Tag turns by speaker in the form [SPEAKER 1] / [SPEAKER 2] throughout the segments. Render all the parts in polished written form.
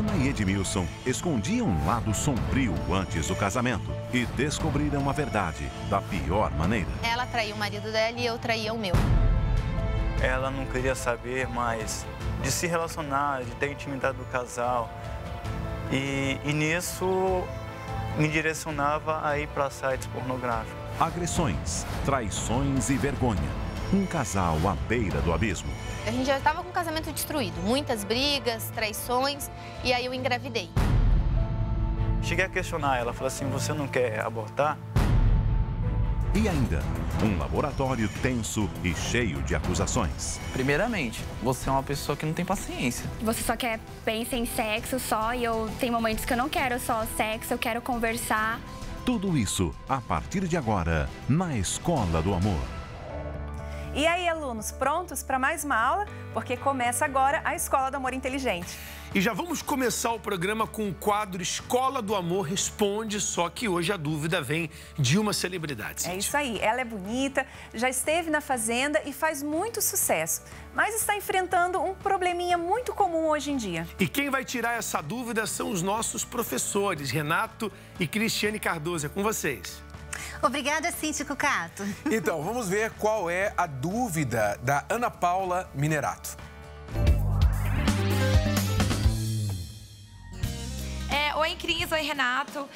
[SPEAKER 1] Ana e Edmilson escondiam um lado sombrio antes do casamento e descobriram a verdade da pior maneira.
[SPEAKER 2] Ela traiu o marido dela e eu traía o meu.
[SPEAKER 3] Ela não queria saber mais de se relacionar, de ter intimidade do casal. E nisso me direcionava a ir para sites pornográficos.
[SPEAKER 1] Agressões, traições e vergonha. Um casal à beira do abismo.
[SPEAKER 2] A gente já estava com o casamento destruído. Muitas brigas, traições, e aí eu engravidei.
[SPEAKER 3] Cheguei a questionar ela, falei assim, você não quer abortar?
[SPEAKER 1] E ainda, um laboratório tenso e cheio de acusações.
[SPEAKER 4] Primeiramente, você é uma pessoa que não tem paciência.
[SPEAKER 5] Você só pensa em sexo só e eu tenho momentos que eu não quero só sexo, eu quero conversar.
[SPEAKER 1] Tudo isso a partir de agora na Escola do Amor.
[SPEAKER 6] E aí, alunos, prontos para mais uma aula? Porque começa agora a Escola do Amor Inteligente.
[SPEAKER 7] E já vamos começar o programa com o quadro Escola do Amor Responde, só que hoje a dúvida vem de uma celebridade.
[SPEAKER 6] É isso aí, ela é bonita, já esteve na Fazenda e faz muito sucesso, mas está enfrentando um probleminha muito comum hoje em dia.
[SPEAKER 7] E quem vai tirar essa dúvida são os nossos professores, Renato e Cristiane Cardoso. É com vocês.
[SPEAKER 8] Obrigada, Cíntia Cucato.
[SPEAKER 9] Então, vamos ver qual é a dúvida da Ana Paula Minerato.
[SPEAKER 10] Oi, Cris. Oi, Renato.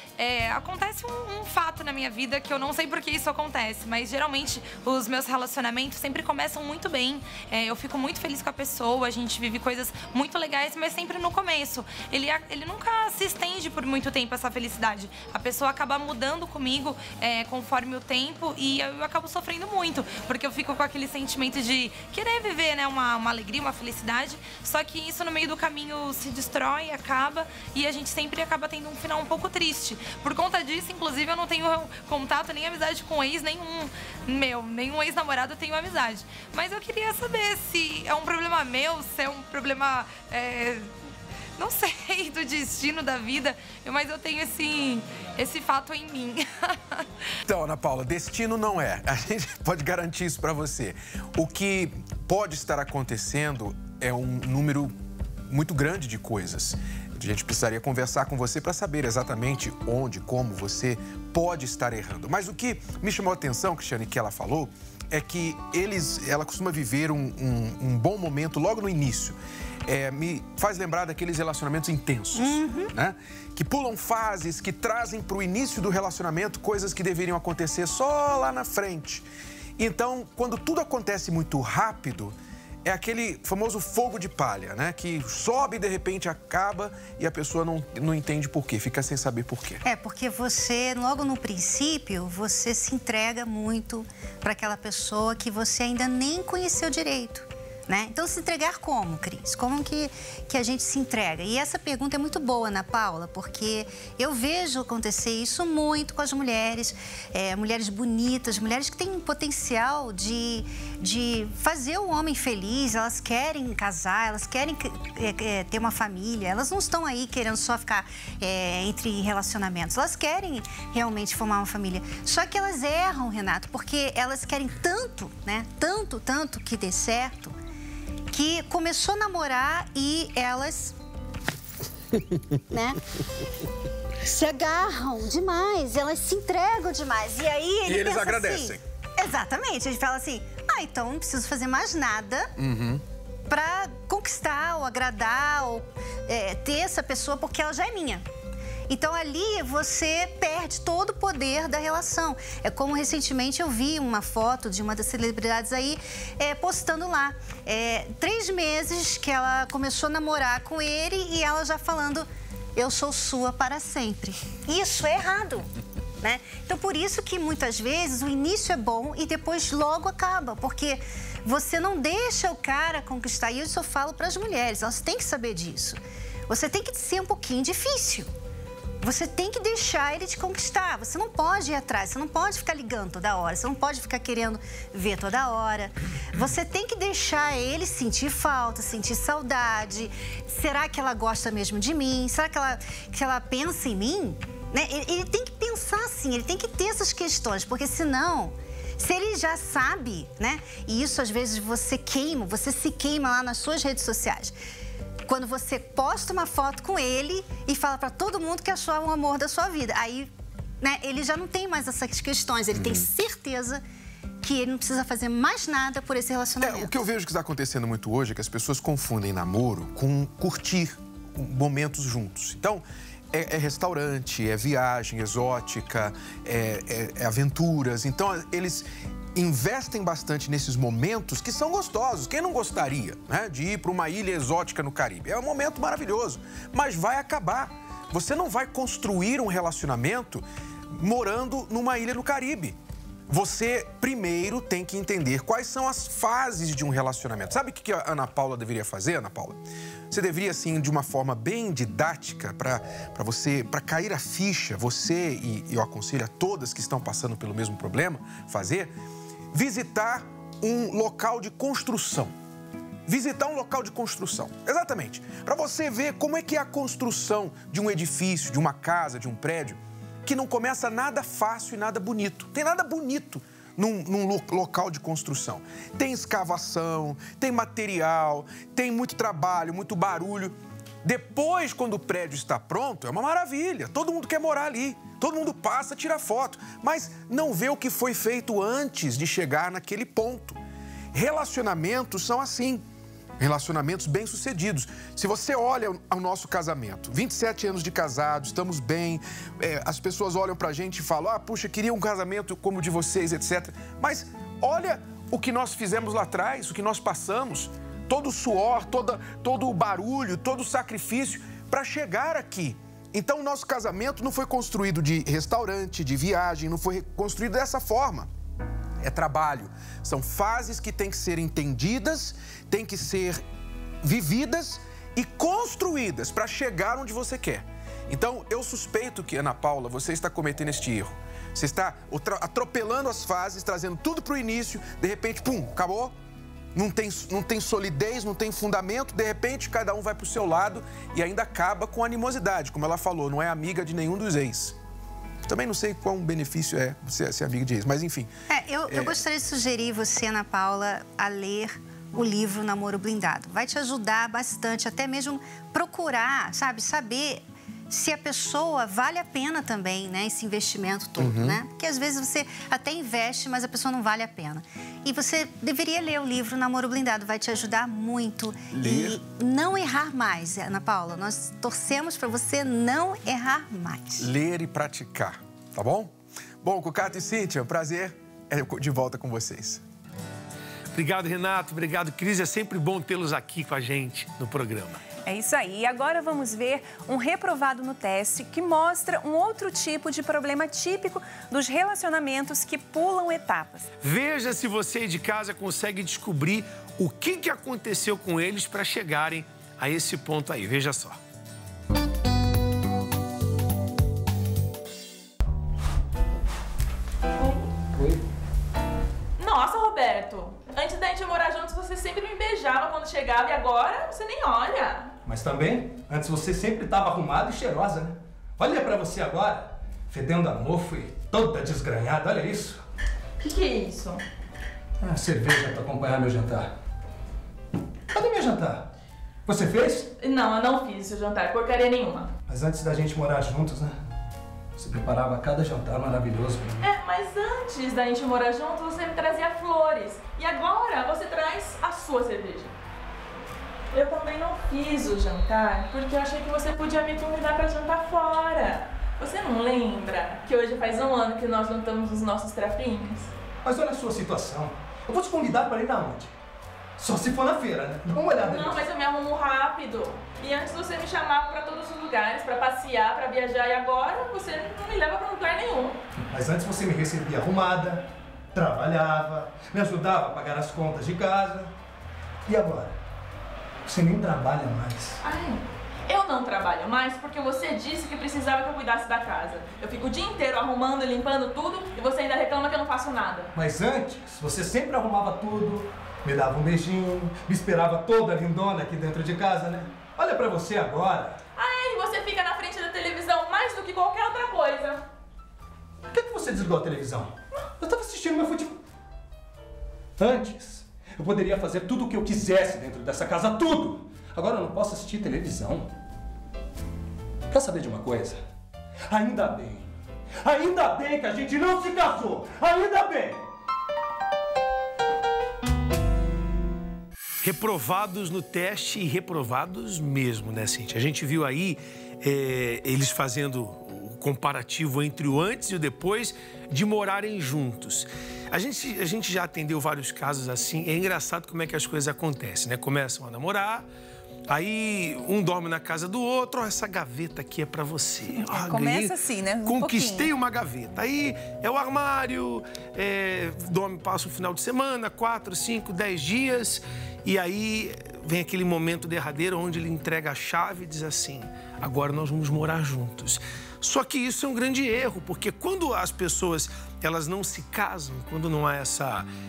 [SPEAKER 10] Acontece um fato na minha vida que eu não sei por que isso acontece, mas geralmente os meus relacionamentos sempre começam muito bem. Eu fico muito feliz com a pessoa, a gente vive coisas muito legais, mas sempre no começo. Ele nunca se estende por muito tempo, essa felicidade. A pessoa acaba mudando comigo conforme o tempo e eu acabo sofrendo muito, porque eu fico com aquele sentimento de querer viver, né, uma alegria, uma felicidade, só que isso no meio do caminho se destrói, acaba e a gente sempre acaba tendo um final um pouco triste. Por conta disso, inclusive, eu não tenho contato nem amizade com ex, nenhum ex-namorado eu tenho amizade. Mas eu queria saber se é um problema meu, se é um problema, não sei, do destino da vida, mas eu tenho esse fato em mim.
[SPEAKER 9] Então, Ana Paula, destino não é. A gente pode garantir isso para você. O que pode estar acontecendo é um número muito grande de coisas. A gente precisaria conversar com você para saber exatamente onde, como você pode estar errando. Mas o que me chamou a atenção, Cristiane, que ela falou, é que ela costuma viver um bom momento logo no início. Me faz lembrar daqueles relacionamentos intensos, né? Que pulam fases, que trazem para o início do relacionamento coisas que deveriam acontecer só lá na frente. Então, quando tudo acontece muito rápido, é aquele famoso fogo de palha, né? Que sobe e de repente acaba e a pessoa não entende por quê, fica sem saber por quê.
[SPEAKER 8] Porque você, logo no princípio, você se entrega muito para aquela pessoa que você ainda nem conheceu direito, né? Então, se entregar como, Cris? Como que a gente se entrega? E essa pergunta é muito boa, Ana Paula, porque eu vejo acontecer isso muito com as mulheres, mulheres bonitas, mulheres que têm potencial de fazer o homem feliz, elas querem casar, elas querem ter uma família, elas não estão aí querendo só ficar entre relacionamentos, elas querem realmente formar uma família. Só que elas erram, Renato, porque elas querem tanto, né? Tanto que dê certo, que começou a namorar e elas, né, se agarram demais, elas se entregam demais. E aí
[SPEAKER 9] eles agradecem.
[SPEAKER 8] Assim, exatamente, ele fala assim, então não preciso fazer mais nada para conquistar ou agradar ou ter essa pessoa porque ela já é minha. Então, ali você perde todo o poder da relação. É como recentemente eu vi uma foto de uma das celebridades aí postando lá. 3 meses que ela começou a namorar com ele e ela já falando, eu sou sua para sempre. Isso é errado, né? Então, por isso que muitas vezes o início é bom e depois logo acaba. Porque você não deixa o cara conquistar. E eu só falo para as mulheres, elas têm que saber disso. Você tem que ser um pouquinho difícil. Você tem que deixar ele te conquistar. Você não pode ir atrás, você não pode ficar ligando toda hora, você não pode ficar querendo ver toda hora. Você tem que deixar ele sentir falta, sentir saudade. Será que ela gosta mesmo de mim? Será que ela pensa em mim? Né? Ele tem que pensar assim, ele tem que ter essas questões, porque senão, se ele já sabe, né? E isso às vezes você se queima lá nas suas redes sociais. quando você posta uma foto com ele e fala para todo mundo que achou o amor da sua vida. Aí, né, ele já não tem mais essas questões, ele tem certeza que ele não precisa fazer mais nada por esse relacionamento.
[SPEAKER 9] O que eu vejo que está acontecendo muito hoje é que as pessoas confundem namoro com curtir momentos juntos. Então, é restaurante, é viagem exótica, é aventuras. Então, eles investem bastante nesses momentos que são gostosos. Quem não gostaria, né, de ir para uma ilha exótica no Caribe? É um momento maravilhoso, mas vai acabar. Você não vai construir um relacionamento morando numa ilha no Caribe. Você primeiro tem que entender quais são as fases de um relacionamento. Sabe o que a Ana Paula deveria fazer, Ana Paula? Você deveria, assim, de uma forma bem didática, para cair a ficha, você, e eu aconselho a todas que estão passando pelo mesmo problema, visitar um local de construção. Visitar um local de construção, exatamente. Para você ver como é que é a construção de um edifício, de uma casa, de um prédio, que não começa nada fácil e nada bonito. Tem nada bonito num local de construção. Tem escavação, tem material, tem muito trabalho, muito barulho. Depois, quando o prédio está pronto, é uma maravilha. Todo mundo quer morar ali. Todo mundo passa, tira foto, mas não vê o que foi feito antes de chegar naquele ponto. Relacionamentos são assim. Relacionamentos bem-sucedidos. Se você olha o nosso casamento, 27 anos de casado, estamos bem, as pessoas olham pra gente e falam, puxa, queria um casamento como o de vocês, etc. Mas olha o que nós fizemos lá atrás, o que nós passamos, todo o suor, todo o barulho, todo o sacrifício para chegar aqui. Então, o nosso casamento não foi construído de restaurante, de viagem, não foi construído dessa forma. É trabalho. São fases que têm que ser entendidas, têm que ser vividas e construídas para chegar onde você quer. Então, eu suspeito que, Ana Paula, você está cometendo este erro. Você está atropelando as fases, trazendo tudo para o início, de repente, pum, acabou. Não tem solidez, não tem fundamento, de repente cada um vai para o seu lado e ainda acaba com animosidade. Como ela falou, não é amiga de nenhum dos ex. Também não sei qual benefício é você ser amiga de ex, mas enfim.
[SPEAKER 8] Eu gostaria de sugerir você, Ana Paula, a ler o livro Namoro Blindado. Vai te ajudar bastante, até mesmo procurar, saber se a pessoa vale a pena também, né, esse investimento todo, né? Porque às vezes você até investe, mas a pessoa não vale a pena. E você deveria ler o livro Namoro Blindado, vai te ajudar muito.
[SPEAKER 9] Ler.
[SPEAKER 8] E não errar mais, Ana Paula. Nós torcemos para você não errar mais.
[SPEAKER 9] Ler e praticar, tá bom? Bom, Cucato e Cíntia, um prazer de volta com vocês.
[SPEAKER 7] Obrigado, Renato. Obrigado, Cris. É sempre bom tê-los aqui com a gente no programa.
[SPEAKER 6] É isso aí. E agora vamos ver um reprovado no teste que mostra um outro tipo de problema típico dos relacionamentos que pulam etapas.
[SPEAKER 7] Veja se você aí de casa consegue descobrir o que aconteceu com eles para chegarem a esse ponto aí. Veja só.
[SPEAKER 11] Oi.
[SPEAKER 12] Nossa, Roberto. Antes da gente morar juntos, você sempre me beijava quando chegava e agora você nem olha.
[SPEAKER 11] Mas também, antes você sempre estava arrumada e cheirosa, né? Olha pra você agora, fedendo a mofo e toda desgranhada, olha isso.
[SPEAKER 12] O que é isso?
[SPEAKER 11] Cerveja pra acompanhar meu jantar. Cadê meu jantar? Você fez?
[SPEAKER 12] Não, eu não fiz esse jantar, porcaria nenhuma.
[SPEAKER 11] Mas antes da gente morar juntos, né? Você preparava cada jantar maravilhoso pra mim.
[SPEAKER 12] Mas antes da gente morar juntos, você me trazia flores. E agora você traz a sua cerveja. Eu também não fiz o jantar porque eu achei que você podia me convidar para jantar fora. Você não lembra que hoje faz um ano que nós juntamos os nossos trapinhos?
[SPEAKER 11] Mas olha a sua situação. Eu vou te convidar para ir na onde? Só se for na feira, né? Dá uma olhada nisso.
[SPEAKER 12] Não, mas eu me arrumo rápido. E antes você me chamava para todos os lugares, para passear, para viajar. E agora você não me leva para lugar nenhum.
[SPEAKER 11] Mas antes você me recebia arrumada, trabalhava, me ajudava a pagar as contas de casa. E agora? Você nem trabalha mais.
[SPEAKER 12] Eu não trabalho mais porque você disse que precisava que eu cuidasse da casa. Eu fico o dia inteiro arrumando e limpando tudo e você ainda reclama que eu não faço nada.
[SPEAKER 11] Mas antes, você sempre arrumava tudo, me dava um beijinho, me esperava toda lindona aqui dentro de casa, né? Olha pra você agora.
[SPEAKER 12] E você fica na frente da televisão mais do que qualquer outra coisa.
[SPEAKER 11] Por que você desligou a televisão? Eu tava assistindo meu futebol. Antes, eu poderia fazer tudo o que eu quisesse dentro dessa casa, tudo. Agora eu não posso assistir televisão. Quer saber de uma coisa? Ainda bem que a gente não se casou. Ainda bem.
[SPEAKER 7] Reprovados no teste e reprovados mesmo, né, Cíntia? A gente viu aí eles fazendo o comparativo entre o antes e o depois de morarem juntos. A gente já atendeu vários casos assim. É engraçado como é que as coisas acontecem, né? Começam a namorar, aí um dorme na casa do outro. Ó, essa gaveta aqui é pra você. Ó,
[SPEAKER 6] começa assim, né?
[SPEAKER 7] Conquistei uma gaveta. Aí é o armário, dorme, passa um final de semana, 4, 5, 10 dias. E aí vem aquele momento derradeiro onde ele entrega a chave e diz assim: agora nós vamos morar juntos. Só que isso é um grande erro, porque quando as pessoas elas não se casam, quando não há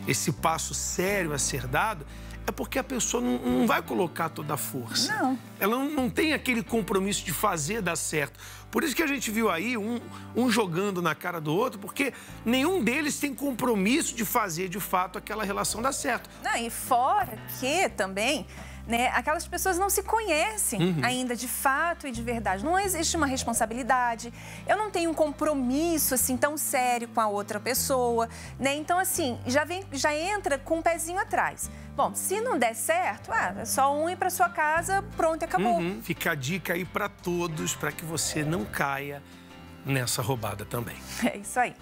[SPEAKER 7] esse passo sério a ser dado, é porque a pessoa não vai colocar toda a força.
[SPEAKER 6] Não.
[SPEAKER 7] Ela não tem aquele compromisso de fazer dar certo. Por isso que a gente viu aí um jogando na cara do outro, porque nenhum deles tem compromisso de fazer, de fato, aquela relação dar certo.
[SPEAKER 6] Não, e fora que também, né, aquelas pessoas não se conhecem ainda de fato e de verdade. Não existe uma responsabilidade, eu não tenho um compromisso assim tão sério com a outra pessoa, né? Então, assim, já entra com um pezinho atrás. Bom, se não der certo, é só um ir para sua casa, pronto, e acabou.
[SPEAKER 7] Fica a dica aí para todos, para que você não caia nessa roubada também.
[SPEAKER 6] É isso aí.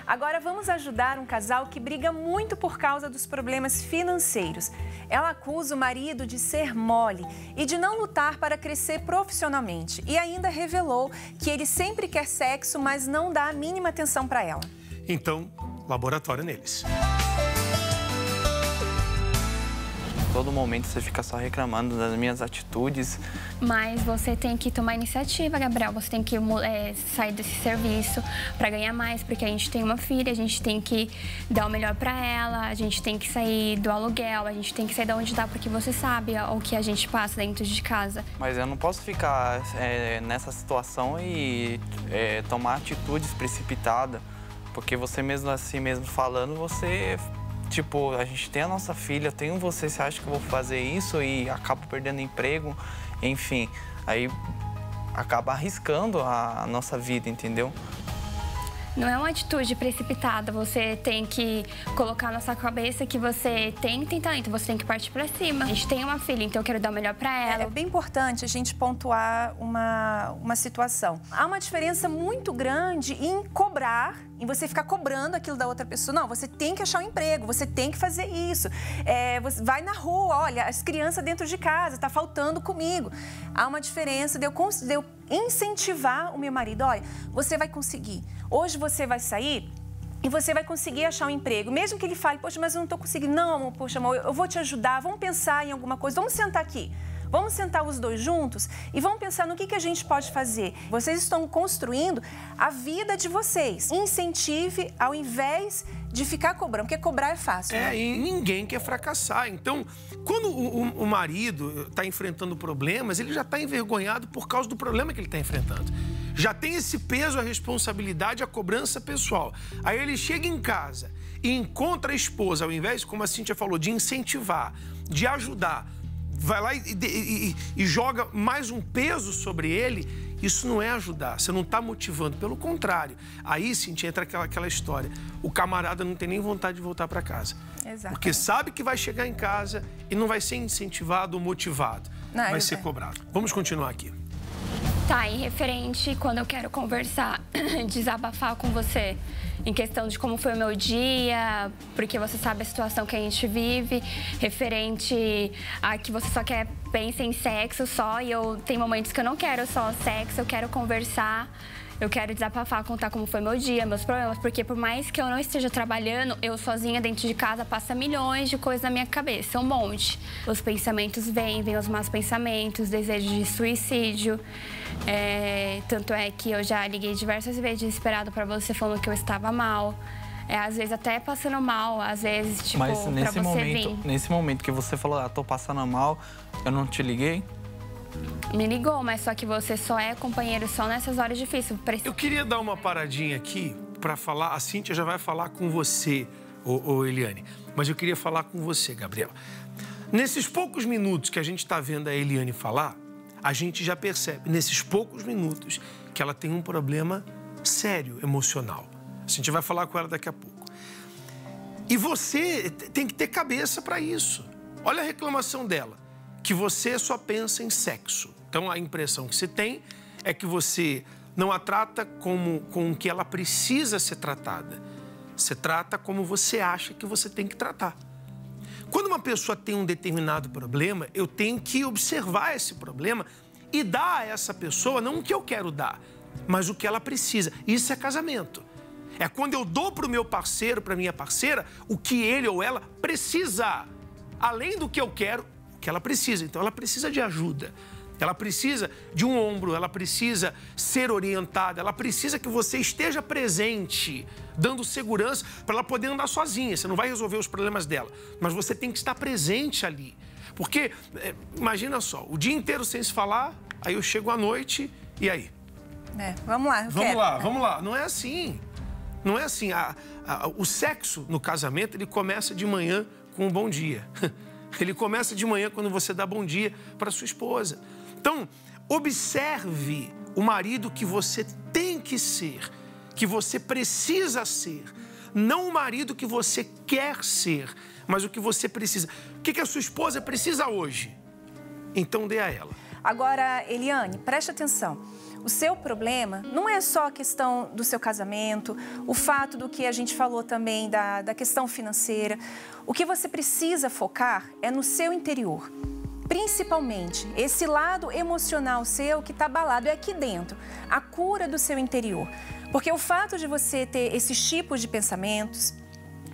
[SPEAKER 6] Agora vamos ajudar um casal que briga muito por causa dos problemas financeiros. Ela acusa o marido de ser mole e de não lutar para crescer profissionalmente. E ainda revelou que ele sempre quer sexo, mas não dá a mínima atenção para ela.
[SPEAKER 7] Então, laboratório neles.
[SPEAKER 4] Todo momento você fica só reclamando das minhas atitudes.
[SPEAKER 5] Mas você tem que tomar iniciativa, Gabriel. Você tem que sair desse serviço para ganhar mais, porque a gente tem uma filha, a gente tem que dar o melhor para ela, a gente tem que sair do aluguel, a gente tem que sair de onde dá, porque você sabe o que a gente passa dentro de casa.
[SPEAKER 4] Mas eu não posso ficar nessa situação e tomar atitudes precipitadas, porque você mesmo assim, mesmo falando, você... Tipo, a gente tem a nossa filha, eu tenho você acha que eu vou fazer isso e acabo perdendo emprego, enfim, aí acaba arriscando a nossa vida, entendeu?
[SPEAKER 5] Não é uma atitude precipitada, você tem que colocar na sua cabeça que você tem talento, você tem que partir pra cima. A gente tem uma filha, então eu quero dar o melhor pra ela.
[SPEAKER 6] É bem importante a gente pontuar uma situação. Há uma diferença muito grande em cobrar, em você ficar cobrando aquilo da outra pessoa. Não, você tem que achar um emprego, você tem que fazer isso. Você vai na rua, olha, as crianças dentro de casa, tá faltando comigo. Há uma diferença de eu incentivar o meu marido. Olha, você vai conseguir. Hoje você vai sair e você vai conseguir achar um emprego. Mesmo que ele fale, poxa, mas eu não tô conseguindo. Não, amor, poxa, amor, eu vou te ajudar. Vamos pensar em alguma coisa. Vamos sentar aqui. Vamos sentar os dois juntos e vamos pensar no que a gente pode fazer. Vocês estão construindo a vida de vocês. Incentive ao invés de ficar cobrando, porque cobrar é fácil, né?
[SPEAKER 7] E ninguém quer fracassar. Então, quando o marido está enfrentando problemas, ele já está envergonhado por causa do problema que ele está enfrentando. Já tem esse peso, a responsabilidade, a cobrança pessoal. Aí ele chega em casa e encontra a esposa, ao invés, como a Cíntia falou, de incentivar, de ajudar, vai lá e joga mais um peso sobre ele, isso não é ajudar, você não está motivando, pelo contrário. Aí, Cíntia, entra aquela história, o camarada não tem nem vontade de voltar para casa.
[SPEAKER 6] Exatamente.
[SPEAKER 7] Porque sabe que vai chegar em casa e não vai ser incentivado ou motivado, vai ser cobrado. Vamos continuar aqui.
[SPEAKER 5] Tá, em referente, quando eu quero conversar, desabafar com você em questão de como foi o meu dia, porque você sabe a situação que a gente vive, referente a que você só quer pensar em sexo só, e eu tenho momentos que eu não quero só sexo, eu quero conversar, eu quero desabafar, contar como foi meu dia, meus problemas, porque por mais que eu não esteja trabalhando, eu sozinha dentro de casa passa milhões de coisas na minha cabeça, um monte. Os pensamentos vêm os maus pensamentos, desejo de suicídio. Tanto é que eu já liguei diversas vezes desesperado pra você falando que eu estava mal. Às vezes até passando mal, às vezes, tipo,
[SPEAKER 4] mas
[SPEAKER 5] pra você vir.
[SPEAKER 4] Nesse momento que você falou, tô passando mal, eu não te liguei?
[SPEAKER 5] Me ligou, mas só que você só é companheiro só nessas horas difíceis.
[SPEAKER 7] Eu queria dar uma paradinha aqui pra falar, a Cíntia já vai falar com você, Eliane, mas eu queria falar com você, Gabriel. Nesses poucos minutos que a gente está vendo a Eliane falar, a gente já percebe, nesses poucos minutos, que ela tem um problema sério, emocional. A gente vai falar com ela daqui a pouco. E você tem que ter cabeça para isso. Olha a reclamação dela, que você só pensa em sexo. Então, a impressão que você tem é que você não a trata com o que ela precisa ser tratada. Você trata como você acha que você tem que tratar. Quando uma pessoa tem um determinado problema, eu tenho que observar esse problema e dar a essa pessoa não o que eu quero dar, mas o que ela precisa. Isso é casamento. É quando eu dou para o meu parceiro, para a minha parceira, o que ele ou ela precisa. Além do que eu quero, o que ela precisa. Então, ela precisa de ajuda. Ela precisa de um ombro, ela precisa ser orientada, ela precisa que você esteja presente, dando segurança para ela poder andar sozinha. Você não vai resolver os problemas dela, mas você tem que estar presente ali. Porque, imagina só, o dia inteiro sem se falar, aí eu chego à noite, e aí?
[SPEAKER 6] Vamos lá,
[SPEAKER 7] Vamos lá. Não é assim. Não é assim. O sexo no casamento, ele começa de manhã com um bom dia. Ele começa de manhã quando você dá bom dia para sua esposa. Então, observe o marido que você tem que ser, que você precisa ser. Não o marido que você quer ser, mas o que você precisa. O que a sua esposa precisa hoje? Então, dê a ela.
[SPEAKER 6] Agora, Eliane, preste atenção. O seu problema não é só a questão do seu casamento, o fato do que a gente falou também da questão financeira. O que você precisa focar é no seu interior. Principalmente, esse lado emocional seu que está abalado é aqui dentro, a cura do seu interior. Porque o fato de você ter esses tipos de pensamentos,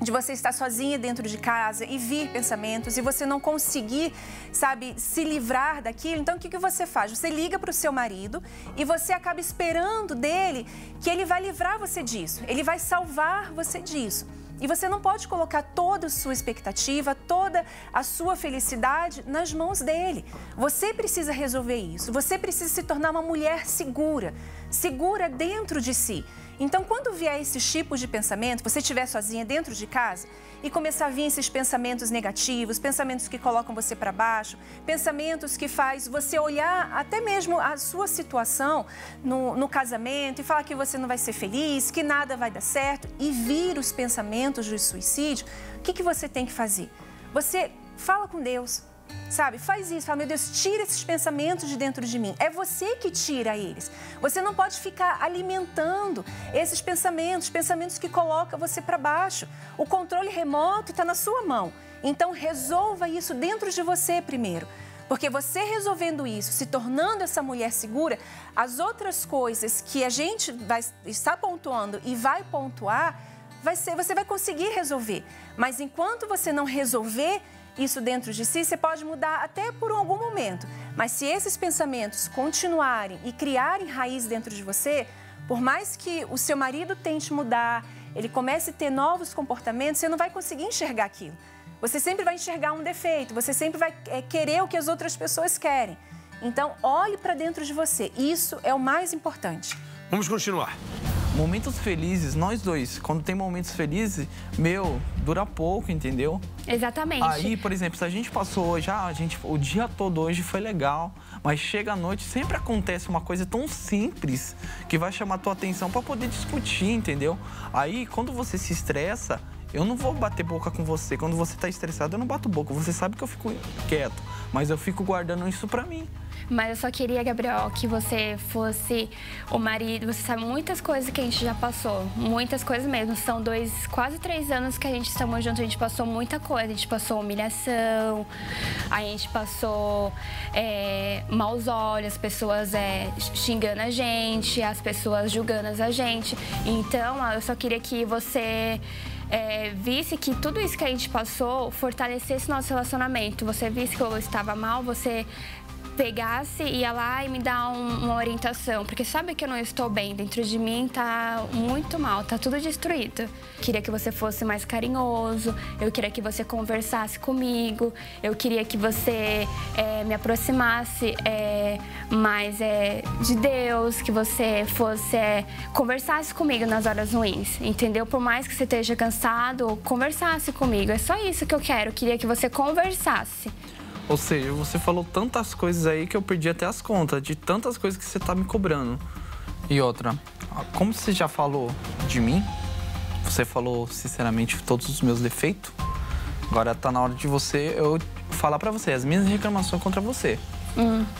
[SPEAKER 6] de você estar sozinha dentro de casa e vir pensamentos e você não conseguir, sabe, se livrar daquilo. Então, o que você faz? Você liga para o seu marido e você acaba esperando dele que ele vai livrar você disso, ele vai salvar você disso. E você não pode colocar toda a sua expectativa, toda a sua felicidade nas mãos dele. Você precisa resolver isso. Você precisa se tornar uma mulher segura, segura dentro de si. Então, quando vier esses tipos de pensamento, você estiver sozinha dentro de casa e começar a vir esses pensamentos negativos, pensamentos que colocam você para baixo, pensamentos que faz você olhar até mesmo a sua situação no casamento e falar que você não vai ser feliz, que nada vai dar certo e vir os pensamentos de suicídio, o que você tem que fazer? Você fala com Deus. Sabe, faz isso, fala, meu Deus, tira esses pensamentos de dentro de mim. É você que tira eles. Você não pode ficar alimentando esses pensamentos, pensamentos que colocam você para baixo. O controle remoto está na sua mão. Então, resolva isso dentro de você primeiro. Porque você resolvendo isso, se tornando essa mulher segura, as outras coisas que a gente vai estar pontuando e vai pontuar, você vai conseguir resolver. Mas enquanto você não resolver isso dentro de si, você pode mudar até por algum momento. Mas se esses pensamentos continuarem e criarem raiz dentro de você, por mais que o seu marido tente mudar, ele comece a ter novos comportamentos, você não vai conseguir enxergar aquilo. Você sempre vai enxergar um defeito, você sempre vai querer o que as outras pessoas querem. Então, olhe para dentro de você. Isso é o mais importante.
[SPEAKER 7] Vamos continuar.
[SPEAKER 4] Momentos felizes, nós dois, quando tem momentos felizes, dura pouco, entendeu?
[SPEAKER 5] Exatamente.
[SPEAKER 4] Aí, por exemplo, se a gente passou hoje, o dia todo hoje foi legal, mas chega à noite, sempre acontece uma coisa tão simples que vai chamar a tua atenção para poder discutir, entendeu? Aí, quando você se estressa, eu não vou bater boca com você. Quando você tá estressado, eu não bato boca. Você sabe que eu fico quieto, mas eu fico guardando isso pra mim.
[SPEAKER 5] Mas eu só queria, Gabriel, que você fosse o marido. Você sabe muitas coisas que a gente já passou. Muitas coisas mesmo. São quase 3 anos que a gente estamos juntos. A gente passou muita coisa. A gente passou humilhação. A gente passou maus olhos. As pessoas xingando a gente. As pessoas julgando a gente. Então, eu só queria que você visse que tudo isso que a gente passou fortalecesse nosso relacionamento. Você visse que eu estava mal, você pegasse e ia lá e me dar uma orientação, porque sabe que eu não estou bem, dentro de mim tá muito mal, tá tudo destruído. Queria que você fosse mais carinhoso, eu queria que você conversasse comigo, eu queria que você me aproximasse mais de Deus, que você fosse conversasse comigo nas horas ruins, entendeu? Por mais que você esteja cansado, conversasse comigo, é só isso que eu quero, eu queria que você conversasse.
[SPEAKER 4] Ou seja, você falou tantas coisas aí que eu perdi até as contas de tantas coisas que você tá me cobrando. E outra, como você já falou de mim, você falou sinceramente todos os meus defeitos, agora tá na hora de eu falar pra você as minhas reclamações contra você.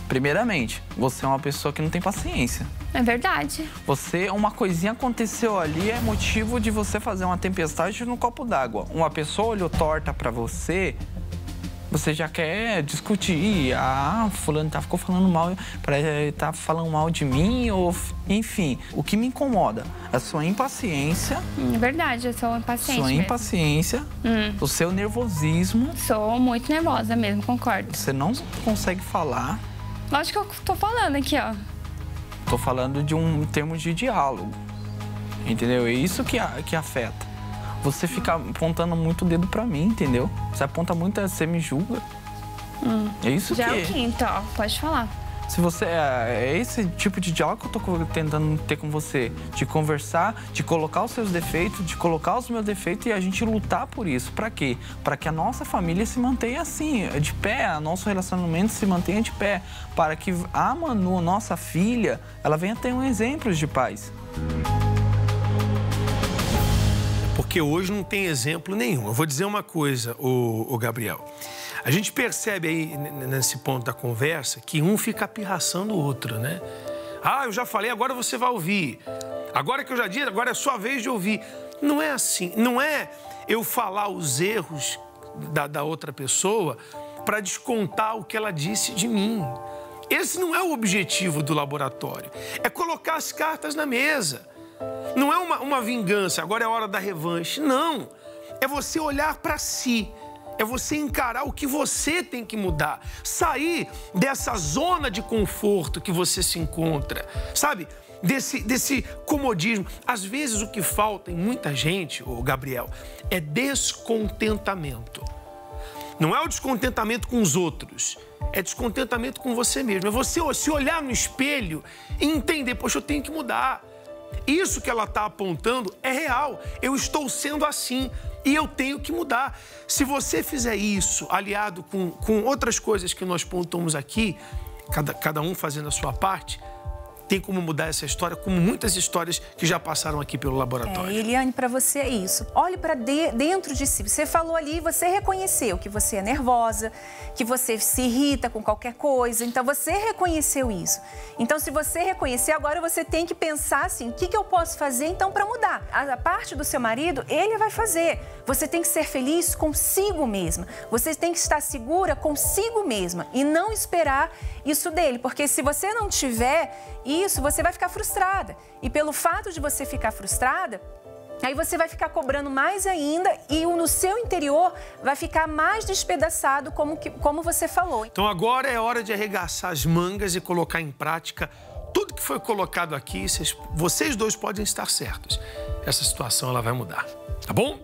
[SPEAKER 4] Primeiramente, você é uma pessoa que não tem paciência.
[SPEAKER 5] É verdade.
[SPEAKER 4] Uma coisinha aconteceu ali, é motivo de você fazer uma tempestade no copo d'água. Uma pessoa olhou torta pra você, você já quer discutir. Fulano ficou falando mal, tá falando mal de mim, ou enfim. O que me incomoda é a sua impaciência.
[SPEAKER 5] É verdade, eu sou impaciente.
[SPEAKER 4] Sua impaciência, o seu nervosismo.
[SPEAKER 5] Sou muito nervosa mesmo, concordo.
[SPEAKER 4] Você não consegue falar.
[SPEAKER 5] Lógico que eu tô falando aqui, ó.
[SPEAKER 4] Tô falando de um termo de diálogo, entendeu? É isso que afeta. Você fica apontando muito o dedo pra mim, entendeu? Você aponta muito, você me julga. É isso
[SPEAKER 5] já
[SPEAKER 4] que...
[SPEAKER 5] Já é o quinto, ó. Pode falar.
[SPEAKER 4] Se você... É esse tipo de diálogo que eu tô tentando ter com você. De conversar, de colocar os seus defeitos, de colocar os meus defeitos e a gente lutar por isso. Pra quê? Pra que a nossa família se mantenha assim, de pé. O nosso relacionamento se mantenha de pé. Para que a Manu, nossa filha, ela venha ter um exemplo de paz.
[SPEAKER 7] Porque hoje não tem exemplo nenhum. Eu vou dizer uma coisa, o Gabriel. A gente percebe aí, nesse ponto da conversa, que um fica pirraçando o outro, né? Eu já falei, agora você vai ouvir. Agora que eu já disse, agora é sua vez de ouvir. Não é assim. Não é eu falar os erros da outra pessoa para descontar o que ela disse de mim. Esse não é o objetivo do laboratório. É colocar as cartas na mesa. Não é uma vingança, agora é a hora da revanche. Não. É você olhar para si. É você encarar o que você tem que mudar. Sair dessa zona de conforto que você se encontra. Sabe? Desse comodismo. Às vezes o que falta em muita gente, Gabriel, é descontentamento. Não é o descontentamento com os outros. É descontentamento com você mesmo. É você se olhar no espelho e entender, poxa, eu tenho que mudar. Isso que ela está apontando é real. Eu estou sendo assim e eu tenho que mudar. Se você fizer isso, aliado com outras coisas que nós pontuamos aqui, cada um fazendo a sua parte, tem como mudar essa história, como muitas histórias que já passaram aqui pelo laboratório.
[SPEAKER 6] Eliane, para você é isso. Olhe para dentro de si. Você falou ali, você reconheceu que você é nervosa, que você se irrita com qualquer coisa. Então, você reconheceu isso. Então, se você reconhecer, agora você tem que pensar assim, o que eu posso fazer, então, para mudar? A parte do seu marido, ele vai fazer. Você tem que ser feliz consigo mesma. Você tem que estar segura consigo mesma e não esperar isso dele. Porque se você não tiver isso, você vai ficar frustrada. E pelo fato de você ficar frustrada, aí você vai ficar cobrando mais ainda e no seu interior vai ficar mais despedaçado, como você falou.
[SPEAKER 7] Então agora é hora de arregaçar as mangas e colocar em prática tudo que foi colocado aqui. Vocês dois podem estar certos. Essa situação ela vai mudar, tá bom?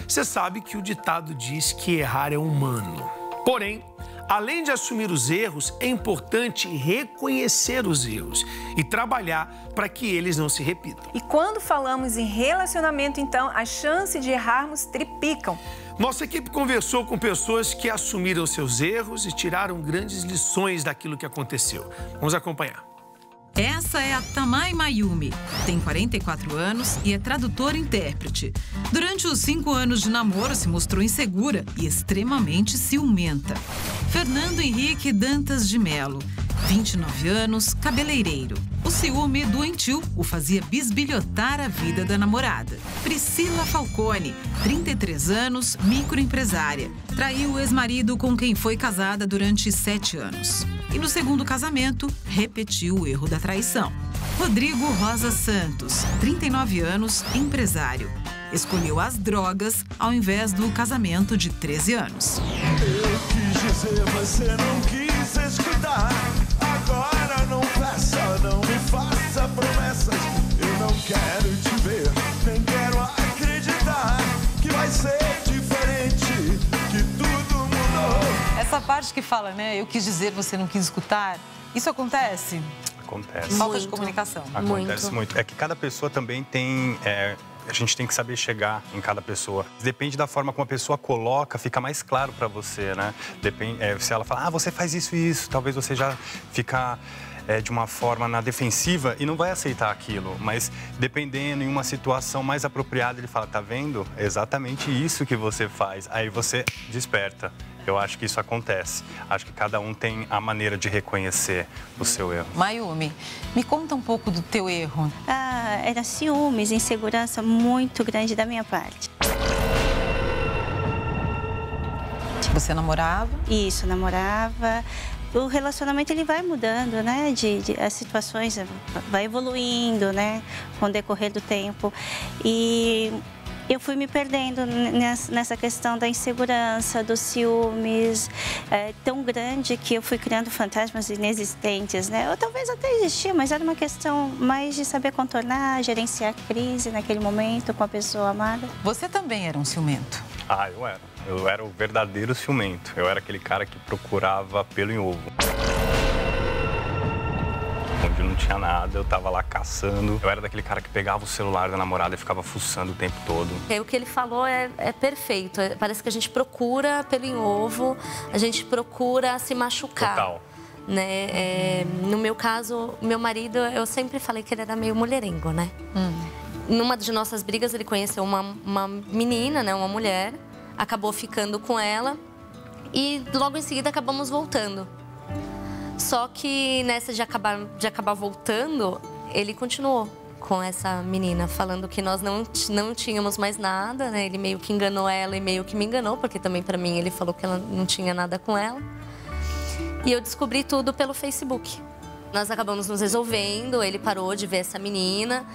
[SPEAKER 7] Você sabe que o ditado diz que errar é humano. Porém, além de assumir os erros, é importante reconhecer os erros e trabalhar para que eles não se repitam.
[SPEAKER 6] E quando falamos em relacionamento, então, as chances de errarmos triplicam.
[SPEAKER 7] Nossa equipe conversou com pessoas que assumiram seus erros e tiraram grandes lições daquilo que aconteceu. Vamos acompanhar.
[SPEAKER 13] Essa é a Tamai Mayumi. Tem 44 anos e é tradutora e intérprete. Durante os 5 anos de namoro, se mostrou insegura e extremamente ciumenta. Fernando Henrique Dantas de Melo, 29 anos, cabeleireiro. O ciúme doentio o fazia bisbilhotar a vida da namorada. Priscila Falcone, 33 anos, microempresária. Traiu o ex-marido com quem foi casada durante 7 anos. E no segundo casamento, repetiu o erro da traição. Rodrigo Rosa Santos, 39 anos, empresário. Escolheu as drogas ao invés do casamento de 13 anos.
[SPEAKER 14] Eu quis dizer, você não quis você escutar. Agora não peça, não me faça promessas. Eu não quero te ver, nem quero acreditar que vai ser diferente, que tudo mudou.
[SPEAKER 15] Essa parte que fala, né? Eu quis dizer, você não quis escutar. Isso acontece?
[SPEAKER 16] Acontece.
[SPEAKER 15] Falta de comunicação.
[SPEAKER 16] Acontece muito. É que cada pessoa também tem... a gente tem que saber chegar em cada pessoa. Depende da forma como a pessoa coloca, fica mais claro para você, né? Depende, se ela fala, você faz isso e isso, talvez você já fica de uma forma na defensiva e não vai aceitar aquilo. Mas dependendo, em uma situação mais apropriada, ele fala, tá vendo? É exatamente isso que você faz. Aí você desperta. Eu acho que isso acontece. Acho que cada um tem a maneira de reconhecer o seu erro.
[SPEAKER 15] Mayumi, me conta um pouco do teu erro.
[SPEAKER 17] Era ciúmes, insegurança muito grande da minha parte.
[SPEAKER 15] Você namorava?
[SPEAKER 17] Isso, namorava. O relacionamento ele vai mudando, né? As situações vai evoluindo, né? Com o decorrer do tempo. E eu fui me perdendo nessa questão da insegurança, dos ciúmes, tão grande que eu fui criando fantasmas inexistentes, né? Ou talvez até existia, mas era uma questão mais de saber contornar, gerenciar a crise naquele momento com a pessoa amada.
[SPEAKER 15] Você também era um ciumento?
[SPEAKER 16] Eu era. Eu era o verdadeiro ciumento. Eu era aquele cara que procurava pelo em ovo. Onde não tinha nada, eu tava lá caçando. Eu era daquele cara que pegava o celular da namorada e ficava fuçando o tempo todo.
[SPEAKER 18] O que ele falou é perfeito. Parece que a gente procura pelo em ovo, a gente procura se machucar.
[SPEAKER 16] Total.
[SPEAKER 18] Né? No meu caso, meu marido, eu sempre falei que ele era meio mulherengo, né? Numa de nossas brigas, ele conheceu uma menina, né? Uma mulher, acabou ficando com ela e logo em seguida acabamos voltando. Só que nessa de acabar voltando, ele continuou com essa menina, falando que nós não tínhamos mais nada, né? Ele meio que enganou ela e meio que me enganou, porque também pra mim ele falou que ela não tinha nada com ela. E eu descobri tudo pelo Facebook. Nós acabamos nos resolvendo, ele parou de ver essa menina.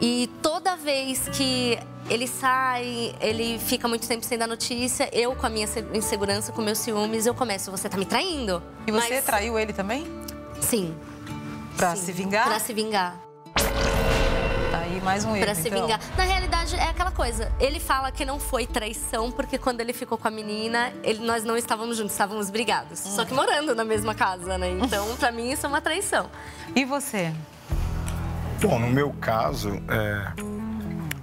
[SPEAKER 18] E toda vez que ele sai, ele fica muito tempo sem dar notícia, eu com a minha insegurança, com meus ciúmes, eu começo, você tá me traindo.
[SPEAKER 15] E você traiu ele também?
[SPEAKER 18] Sim.
[SPEAKER 15] Pra se vingar?
[SPEAKER 18] Pra se vingar.
[SPEAKER 15] Tá aí mais um erro,
[SPEAKER 18] Pra se vingar. Na realidade, é aquela coisa. Ele fala que não foi traição, porque quando ele ficou com a menina, nós não estávamos juntos, estávamos brigados. Só que morando na mesma casa, né? Então, pra mim, isso é uma traição.
[SPEAKER 15] E você?
[SPEAKER 19] Bom, no meu caso,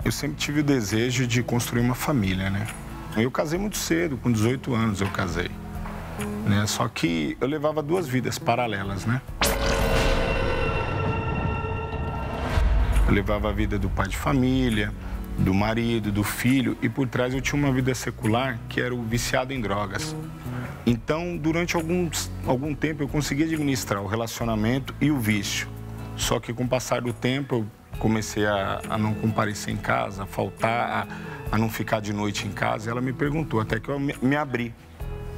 [SPEAKER 19] eu sempre tive o desejo de construir uma família, né? Eu casei muito cedo, com 18 anos eu casei. Né? Só que eu levava duas vidas paralelas, né? Eu levava a vida do pai de família, do marido, do filho, e por trás eu tinha uma vida secular que era o viciado em drogas. Então, durante algum tempo, eu consegui administrar o relacionamento e o vício. Só que com o passar do tempo, eu comecei a não comparecer em casa, a faltar, a não ficar de noite em casa. E ela me perguntou, até que eu me abri.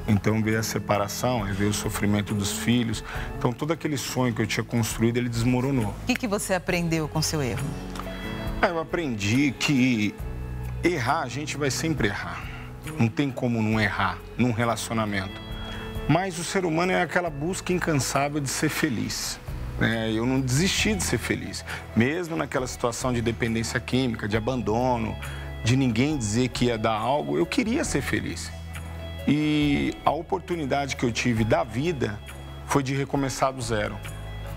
[SPEAKER 19] Então veio a separação, veio o sofrimento dos filhos. Então todo aquele sonho que eu tinha construído, ele desmoronou.
[SPEAKER 15] O que você aprendeu com seu erro?
[SPEAKER 19] Eu aprendi que errar, a gente vai sempre errar. Não tem como não errar num relacionamento. Mas o ser humano é aquela busca incansável de ser feliz. Eu não desisti de ser feliz. Mesmo naquela situação de dependência química, de abandono, de ninguém dizer que ia dar algo, eu queria ser feliz. E a oportunidade que eu tive da vida foi de recomeçar do zero.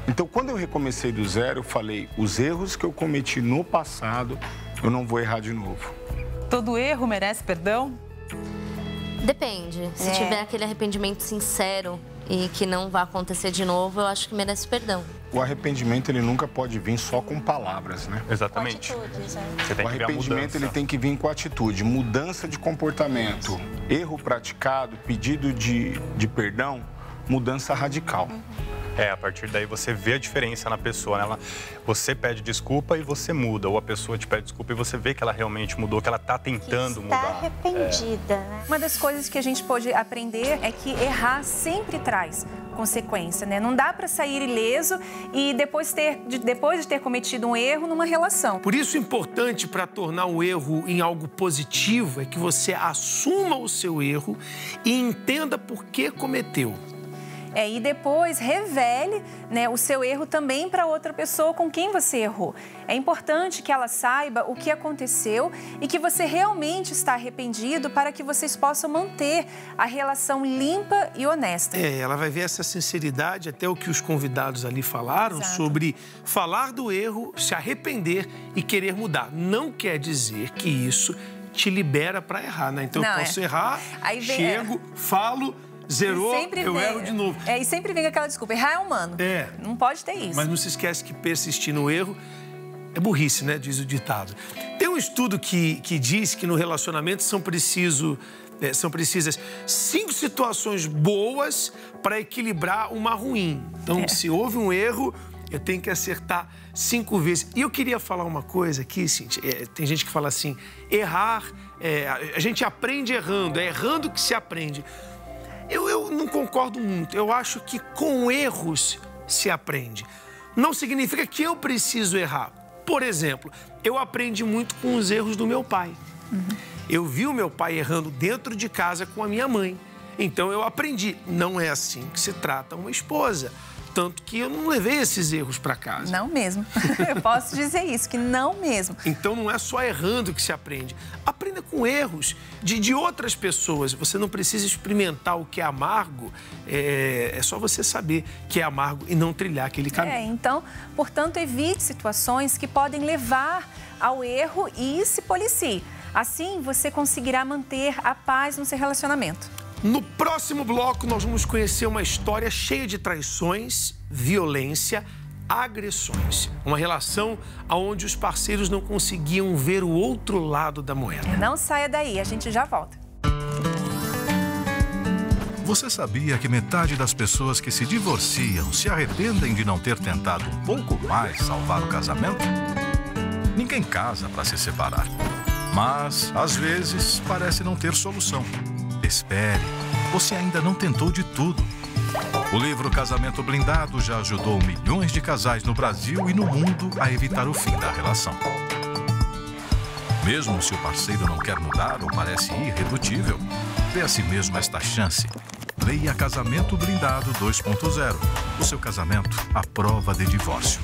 [SPEAKER 19] Então, quando eu recomecei do zero, eu falei, os erros que eu cometi no passado, eu não vou errar de novo.
[SPEAKER 15] Todo erro merece perdão?
[SPEAKER 18] Depende. Se tiver aquele arrependimento sincero e que não vai acontecer de novo, eu acho que merece perdão.
[SPEAKER 19] O arrependimento, ele nunca pode vir só com palavras, né?
[SPEAKER 16] Exatamente.
[SPEAKER 18] Com atitudes, né?
[SPEAKER 16] Você tem
[SPEAKER 19] o
[SPEAKER 16] que ver a
[SPEAKER 19] arrependimento,
[SPEAKER 16] mudança.
[SPEAKER 19] ele tem que vir com atitude, mudança de comportamento, erro praticado, pedido de perdão, mudança radical.
[SPEAKER 16] A partir daí você vê a diferença na pessoa, né? Você pede desculpa e você muda, ou a pessoa te pede desculpa e você vê que ela realmente mudou, que ela tá tentando mudar.
[SPEAKER 6] Está arrependida, né? Uma das coisas que a gente pode aprender é que errar sempre traz consequência, né? Não dá para sair ileso e depois de ter cometido um erro numa relação.
[SPEAKER 7] Por isso, importante para tornar o erro em algo positivo é que você assuma o seu erro e entenda por que cometeu.
[SPEAKER 6] E depois revele, né, o seu erro também para outra pessoa com quem você errou. É importante que ela saiba o que aconteceu e que você realmente está arrependido para que vocês possam manter a relação limpa e honesta.
[SPEAKER 7] Ela vai ver essa sinceridade, até o que os convidados ali falaram, sobre falar do erro, se arrepender e querer mudar. Não quer dizer que isso te libera para errar, né? Então eu posso errar, chego, falo, zerou, eu erro de novo.
[SPEAKER 6] E sempre vem aquela desculpa, errar é humano. Não pode ter isso.
[SPEAKER 7] Mas não se esquece que persistir no erro é burrice, né? Diz o ditado. Tem um estudo que diz que no relacionamento são precisas 5 situações boas para equilibrar uma ruim. Então, se houve um erro, eu tenho que acertar 5 vezes. E eu queria falar uma coisa aqui, Cíntia. Tem gente que fala assim, errar, a gente aprende errando, é errando que se aprende. Eu não concordo muito. Eu acho que com erros se aprende. Não significa que eu preciso errar. Por exemplo, eu aprendi muito com os erros do meu pai. Eu vi o meu pai errando dentro de casa com a minha mãe. Então eu aprendi. Não é assim que se trata uma esposa. Tanto que eu não levei esses erros para casa.
[SPEAKER 6] Não mesmo. Eu posso dizer isso, que não mesmo.
[SPEAKER 7] Então não é só errando que se aprende. Aprenda com erros de outras pessoas. Você não precisa experimentar o que é amargo. É só você saber que é amargo e não trilhar aquele caminho.
[SPEAKER 6] Então, portanto, evite situações que podem levar ao erro e se policie. Assim, você conseguirá manter a paz no seu relacionamento.
[SPEAKER 7] No próximo bloco, nós vamos conhecer uma história cheia de traições, violência, agressões. Uma relação onde os parceiros não conseguiam ver o outro lado da moeda.
[SPEAKER 6] Não saia daí, a gente já volta.
[SPEAKER 1] Você sabia que metade das pessoas que se divorciam se arrependem de não ter tentado um pouco mais salvar o casamento? Ninguém casa para se separar. Mas, às vezes, parece não ter solução. Espere, você ainda não tentou de tudo. O livro Casamento Blindado já ajudou milhões de casais no Brasil e no mundo a evitar o fim da relação. Mesmo se o parceiro não quer mudar ou parece irredutível, dê a si mesmo esta chance. Leia Casamento Blindado 2.0. O seu casamento à prova de divórcio.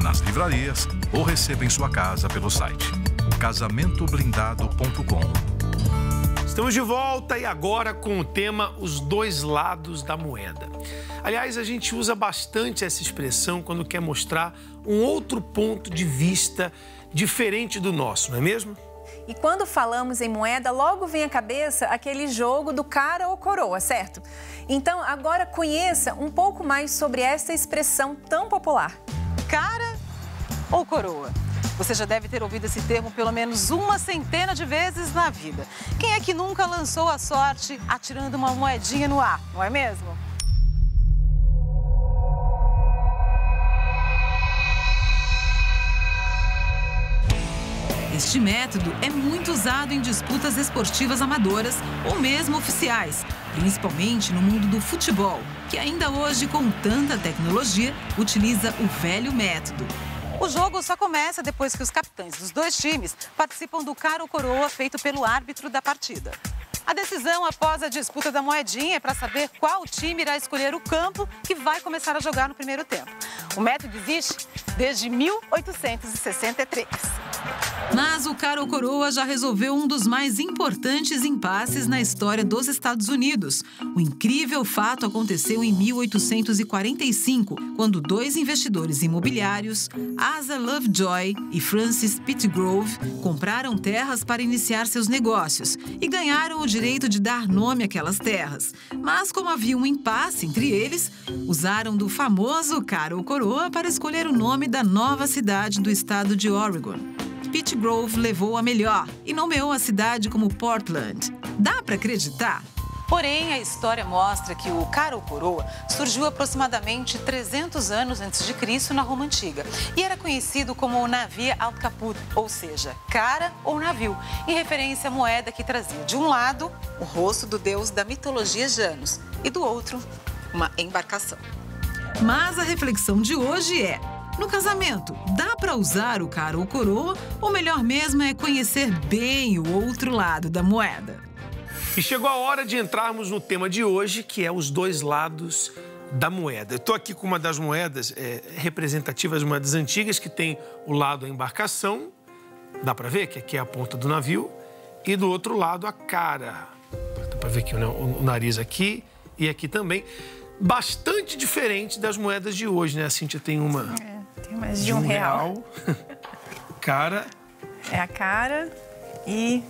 [SPEAKER 1] Nas livrarias ou receba em sua casa pelo site casamentoblindado.com.
[SPEAKER 7] Estamos de volta e agora com o tema Os Dois Lados da Moeda. Aliás, a gente usa bastante essa expressão quando quer mostrar um outro ponto de vista diferente do nosso, não é mesmo?
[SPEAKER 6] E quando falamos em moeda, logo vem à cabeça aquele jogo do cara ou coroa, certo? Então, agora conheça um pouco mais sobre essa expressão tão popular.
[SPEAKER 15] Cara ou coroa? Você já deve ter ouvido esse termo pelo menos uma centena de vezes na vida. Quem é que nunca lançou a sorte atirando uma moedinha no ar, não é mesmo?
[SPEAKER 13] Este método é muito usado em disputas esportivas amadoras ou mesmo oficiais, principalmente no mundo do futebol, que ainda hoje, com tanta tecnologia, utiliza o velho método.
[SPEAKER 15] O jogo só começa depois que os capitães dos dois times participam do cara ou coroa feito pelo árbitro da partida. A decisão após a disputa da moedinha é para saber qual time irá escolher o campo que vai começar a jogar no primeiro tempo. O método existe desde 1863.
[SPEAKER 13] Mas o cara ou coroa já resolveu um dos mais importantes impasses na história dos Estados Unidos. O incrível fato aconteceu em 1845, quando 2 investidores imobiliários, Asa Lovejoy e Francis Pitgrove, compraram terras para iniciar seus negócios e ganharam o direito de dar nome àquelas terras. Mas como havia um impasse entre eles, usaram do famoso cara ou coroa para escolher o nome da nova cidade do estado de Oregon. Pitgrove levou a melhor e nomeou a cidade como Portland. Dá para acreditar?
[SPEAKER 15] Porém, a história mostra que o cara ou coroa surgiu aproximadamente 300 anos antes de Cristo na Roma Antiga e era conhecido como o navia aut caput, ou seja, cara ou navio, em referência à moeda que trazia de um lado o rosto do deus da mitologia Janus e do outro uma embarcação.
[SPEAKER 13] Mas a reflexão de hoje é: no casamento, dá para usar o cara ou coroa ou melhor mesmo é conhecer bem o outro lado da moeda?
[SPEAKER 7] E chegou a hora de entrarmos no tema de hoje, que é os dois lados da moeda. Eu estou aqui com uma das moedas representativas, moedas antigas, que tem o lado a embarcação, dá para ver que aqui é a ponta do navio, e do outro lado a cara. Dá para ver aqui o nariz aqui e aqui também. Bastante diferente das moedas de hoje, né? A Cíntia tem uma...
[SPEAKER 6] tem mais de R$1.
[SPEAKER 7] Cara...
[SPEAKER 6] É a cara e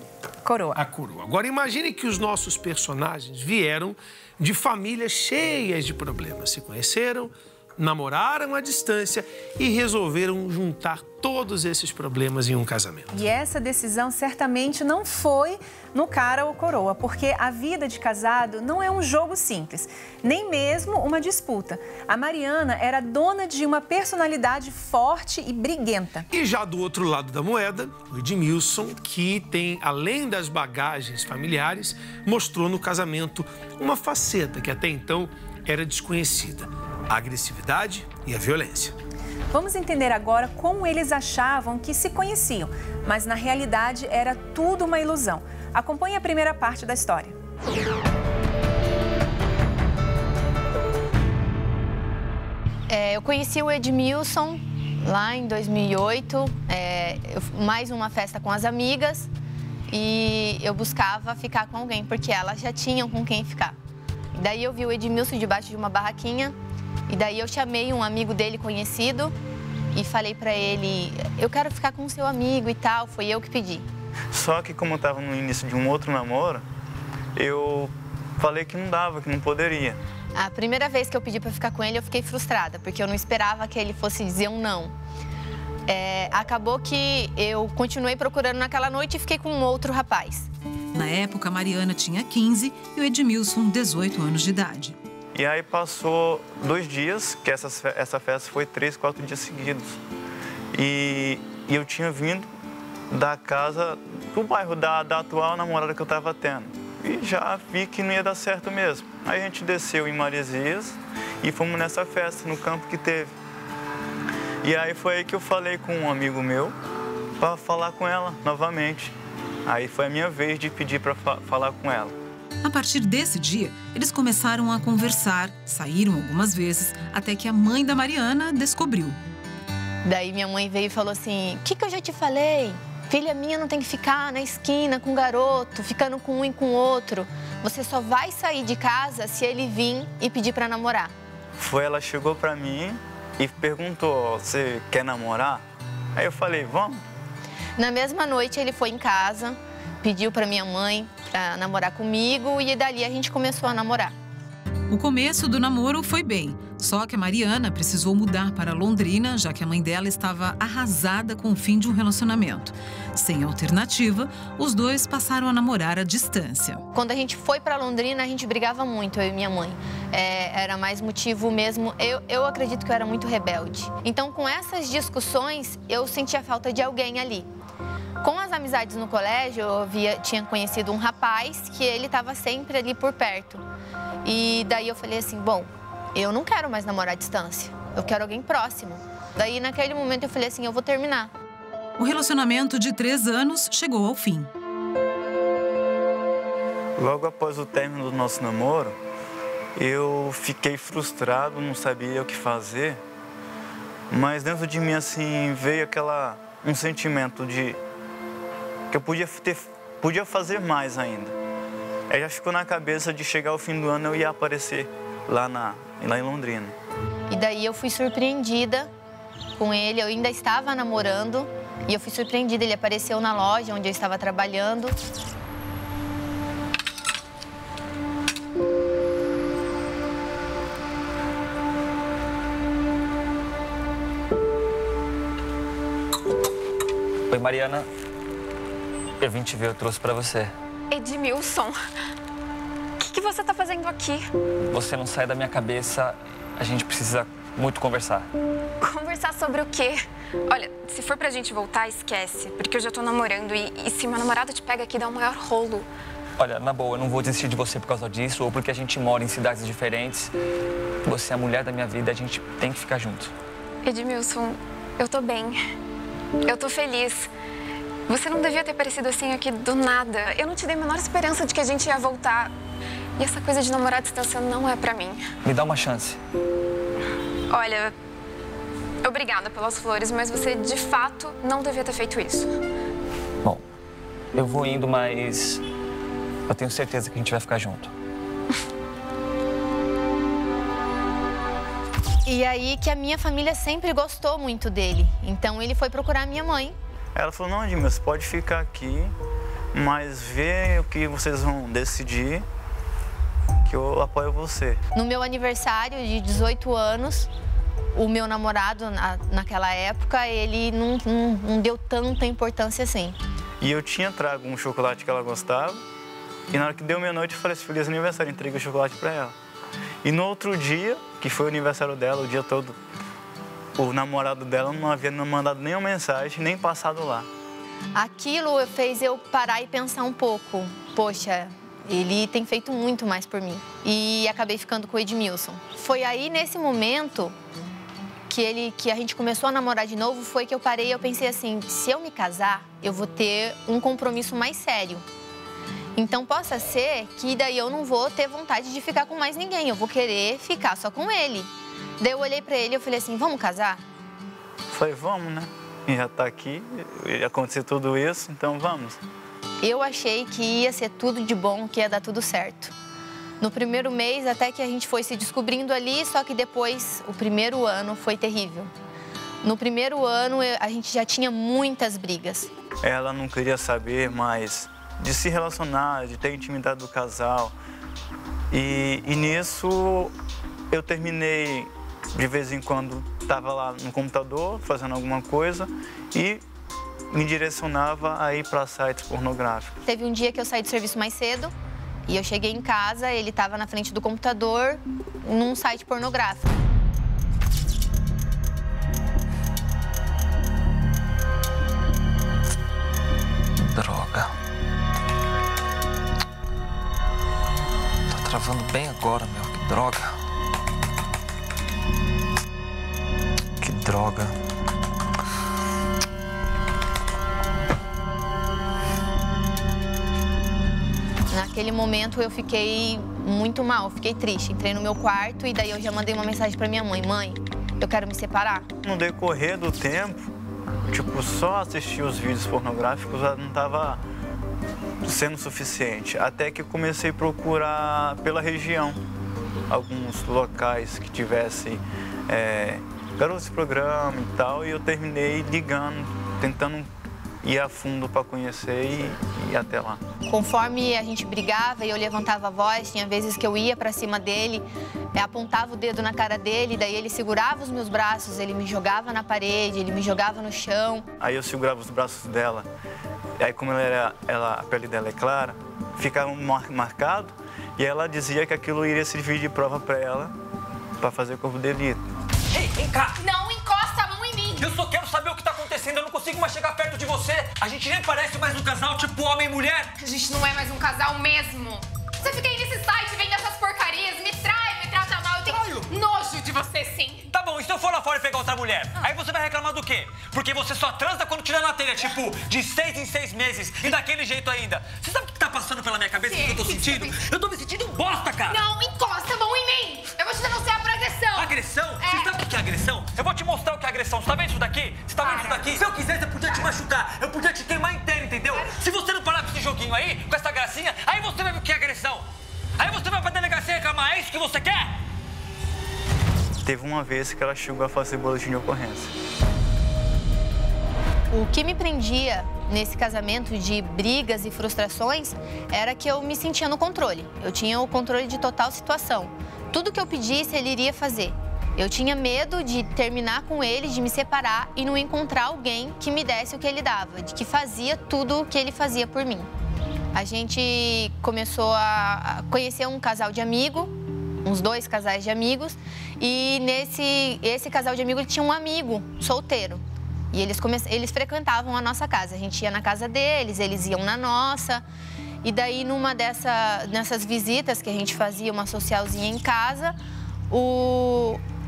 [SPEAKER 6] coroa.
[SPEAKER 7] A coroa. Agora imagine que os nossos personagens vieram de famílias cheias de problemas. Se conheceram, namoraram à distância e resolveram juntar todos esses problemas em um casamento.
[SPEAKER 6] E essa decisão certamente não foi no cara ou coroa, porque a vida de casado não é um jogo simples, nem mesmo uma disputa. A Mariana era dona de uma personalidade forte e briguenta.
[SPEAKER 7] E já do outro lado da moeda, o Edmilson, que tem, além das bagagens familiares, mostrou no casamento uma faceta que até então era desconhecida: a agressividade e a violência.
[SPEAKER 6] Vamos entender agora como eles achavam que se conheciam, mas na realidade era tudo uma ilusão. Acompanhe a primeira parte da história.
[SPEAKER 2] Eu conheci o Edmilson lá em 2008, mais uma festa com as amigas, e eu buscava ficar com alguém, porque elas já tinham com quem ficar. E daí eu vi o Edmilson debaixo de uma barraquinha, e daí eu chamei um amigo dele conhecido e falei pra ele: eu quero ficar com o seu amigo e tal, foi eu que pedi.
[SPEAKER 3] Só que como eu estava no início de um outro namoro, eu falei que não dava, que não poderia.
[SPEAKER 2] A primeira vez que eu pedi pra ficar com ele, eu fiquei frustrada, porque eu não esperava que ele fosse dizer um não. Acabou que eu continuei procurando naquela noite e fiquei com um outro rapaz.
[SPEAKER 13] Na época, a Mariana tinha 15 e o Edmilson 18 anos de idade.
[SPEAKER 3] E aí passou 2 dias, que essa festa foi 3, 4 dias seguidos. E eu tinha vindo da casa, do bairro da atual namorada que eu estava tendo. E já vi que não ia dar certo mesmo. Aí a gente desceu em Maresias e fomos nessa festa, no campo que teve. E aí foi aí que eu falei com um amigo meu para falar com ela novamente. Aí foi a minha vez de pedir para falar com ela.
[SPEAKER 13] A partir desse dia, eles começaram a conversar, saíram algumas vezes, até que a mãe da Mariana descobriu.
[SPEAKER 2] Daí minha mãe veio e falou assim: o que eu já te falei? Filha minha não tem que ficar na esquina com o garoto, ficando com um e com o outro. Você só vai sair de casa se ele vir e pedir para namorar.
[SPEAKER 3] Ela chegou para mim e perguntou: você quer namorar? Aí eu falei: vamos.
[SPEAKER 2] Na mesma noite ele foi em casa, pediu para minha mãe para namorar comigo e dali a gente começou a namorar.
[SPEAKER 13] O começo do namoro foi bem, só que a Mariana precisou mudar para Londrina, já que a mãe dela estava arrasada com o fim de um relacionamento. Sem alternativa, os dois passaram a namorar à distância.
[SPEAKER 2] Quando a gente foi para Londrina, a gente brigava muito, eu e minha mãe. Era mais motivo mesmo, eu acredito que eu era muito rebelde. Então, com essas discussões, eu sentia falta de alguém ali. Com as amizades no colégio, eu tinha conhecido um rapaz que ele estava sempre ali por perto. E daí eu falei assim: bom, eu não quero mais namorar à distância, eu quero alguém próximo. Daí naquele momento eu falei assim: eu vou terminar.
[SPEAKER 13] O relacionamento de 3 anos chegou ao fim.
[SPEAKER 3] Logo após o término do nosso namoro, eu fiquei frustrado, não sabia o que fazer. Mas dentro de mim assim veio um sentimento de que eu podia fazer mais ainda. Aí já ficou na cabeça de chegar ao fim do ano eu ia aparecer lá em Londrina.
[SPEAKER 2] E daí eu fui surpreendida com ele, eu ainda estava namorando e eu fui surpreendida, ele apareceu na loja onde eu estava trabalhando.
[SPEAKER 20] Oi, Mariana. Eu vim te ver, eu trouxe pra você.
[SPEAKER 21] Edmilson, o que você tá fazendo aqui?
[SPEAKER 20] Você não sai da minha cabeça, a gente precisa muito conversar.
[SPEAKER 21] Conversar sobre o quê? Olha, se for pra gente voltar, esquece, porque eu já tô namorando e se meu namorado te pega aqui, dá um maior rolo.
[SPEAKER 20] Olha, na boa, eu não vou desistir de você por causa disso ou porque a gente mora em cidades diferentes. Você é a mulher da minha vida, a gente tem que ficar junto.
[SPEAKER 21] Edmilson, eu tô bem. Eu tô feliz. Você não devia ter aparecido assim aqui do nada. Eu não te dei a menor esperança de que a gente ia voltar. E essa coisa de namorar à distância não é pra mim.
[SPEAKER 20] Me dá uma chance.
[SPEAKER 21] Olha, obrigada pelas flores, mas você de fato não devia ter feito isso.
[SPEAKER 20] Bom, eu vou indo, mas eu tenho certeza que a gente vai ficar junto.
[SPEAKER 2] E aí que a minha família sempre gostou muito dele. Então ele foi procurar a minha mãe.
[SPEAKER 3] Ela falou, não, Edmilson, você pode ficar aqui, mas vê o que vocês vão decidir, que eu apoio você.
[SPEAKER 2] No meu aniversário de 18 anos, o meu namorado, naquela época, ele não deu tanta importância assim.
[SPEAKER 3] E eu tinha trago um chocolate que ela gostava, e na hora que deu meia-noite eu falei assim, feliz aniversário, entreguei o chocolate pra ela. E no outro dia, que foi o aniversário dela, o dia todo, o namorado dela não havia mandado nenhuma mensagem, nem passado lá.
[SPEAKER 2] Aquilo fez eu parar e pensar um pouco. Poxa, ele tem feito muito mais por mim. E acabei ficando com o Edmilson. Foi aí, nesse momento, que a gente começou a namorar de novo, foi que eu parei e eu pensei assim, se eu me casar, eu vou ter um compromisso mais sério. Então, possa ser que daí eu não vou ter vontade de ficar com mais ninguém. Eu vou querer ficar só com ele. Daí eu olhei pra ele e eu falei assim, vamos casar?
[SPEAKER 3] Falei, vamos, né? E já tá aqui, ia acontecer tudo isso, então vamos.
[SPEAKER 2] Eu achei que ia ser tudo de bom, que ia dar tudo certo. No primeiro mês, até que a gente foi se descobrindo ali, só que depois, o primeiro ano foi terrível. No primeiro ano, a gente já tinha muitas brigas.
[SPEAKER 3] Ela não queria saber mais de se relacionar, de ter intimidade do casal. E nisso eu terminei, de vez em quando, estava lá no computador fazendo alguma coisa e me direcionava a ir para sites pornográficos.
[SPEAKER 2] Teve um dia que eu saí do serviço mais cedo e eu cheguei em casa, ele estava na frente do computador num site pornográfico.
[SPEAKER 20] Droga. Tá travando bem agora, meu. Que droga. Que droga.
[SPEAKER 2] Naquele momento eu fiquei muito mal, fiquei triste. Entrei no meu quarto e daí eu já mandei uma mensagem pra minha mãe. Mãe, eu quero me separar.
[SPEAKER 3] No decorrer do tempo, tipo, só assistir os vídeos pornográficos não estava sendo suficiente. Até que eu comecei a procurar pela região alguns locais que tivessem garotos de programa e tal. E eu terminei ligando, tentando ir a fundo para conhecer e ir até lá.
[SPEAKER 2] Conforme a gente brigava e eu levantava a voz, tinha vezes que eu ia para cima dele, apontava o dedo na cara dele, daí ele segurava os meus braços, ele me jogava na parede, ele me jogava no chão.
[SPEAKER 3] Aí eu segurava os braços dela, e aí como a pele dela é clara, ficava marcado, e ela dizia que aquilo iria servir de prova para ela, para fazer corpo de delito.
[SPEAKER 20] Ei, vem cá!
[SPEAKER 21] Não encosta a mão em mim!
[SPEAKER 20] Eu só quero saber o que tá acontecendo, eu não consigo mais chegar perto de você. A gente nem parece mais um casal tipo homem e mulher.
[SPEAKER 21] A gente não é mais um casal mesmo. Você fica aí nesse site vendo essas porcarias, me trai, me trata mal. Eu tenho nojo de você, sim.
[SPEAKER 20] Tá bom, e se eu for lá fora e pegar outra mulher? Aí você vai reclamar do quê? Porque você só transa quando tira na telha, tipo, de 6 em 6 meses e daquele jeito ainda. Você sabe o que tá passando pela minha cabeça, o que eu tô sentindo? Eu tô me sentindo um bosta, cara.
[SPEAKER 21] Não encosta a mão em mim. Eu vou te denunciar por agressão.
[SPEAKER 20] Agressão? Você sabe o que é agressão? Eu vou te mostrar o que é agressão. Você tá vendo isso daqui? Você tá vendo isso daqui? Se eu quisesse, eu podia te machucar. Eu podia te queimar inteiro, entendeu? Se você não parar com esse joguinho aí, com essa gracinha, aí você vai ver o que é agressão. Aí você vai pra delegacia reclamar. É isso que você quer?
[SPEAKER 3] Teve uma vez que ela chegou a fazer boletim de ocorrência.
[SPEAKER 2] O que me prendia nesse casamento de brigas e frustrações era que eu me sentia no controle. Eu tinha o controle de total situação. Tudo que eu pedisse, ele iria fazer. Eu tinha medo de terminar com ele, de me separar e não encontrar alguém que me desse o que ele dava, de que fazia tudo o que ele fazia por mim. A gente começou a conhecer um casal de amigo, uns 2 casais de amigos, e esse casal de amigos tinha um amigo solteiro. E eles frequentavam a nossa casa. A gente ia na casa deles, eles iam na nossa. E daí, nessas visitas que a gente fazia, uma socialzinha em casa,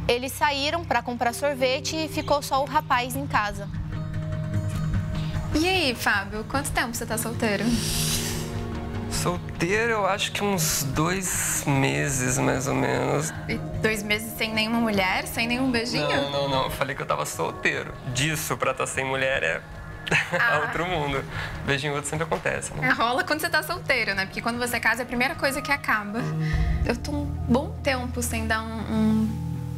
[SPEAKER 2] eles saíram para comprar sorvete e ficou só o rapaz em casa.
[SPEAKER 21] E aí, Fábio, quanto tempo você tá solteiro?
[SPEAKER 10] Solteiro, eu acho que uns 2 meses, mais ou menos.
[SPEAKER 21] E 2 meses sem nenhuma mulher, sem nenhum beijinho?
[SPEAKER 10] Não. Eu falei que eu tava solteiro. Disso pra estar sem mulher é outro mundo. Beijinho outro sempre acontece, né?
[SPEAKER 21] Rola quando você tá solteiro, né? Porque quando você casa é a primeira coisa que acaba. Eu tô um bom tempo sem dar um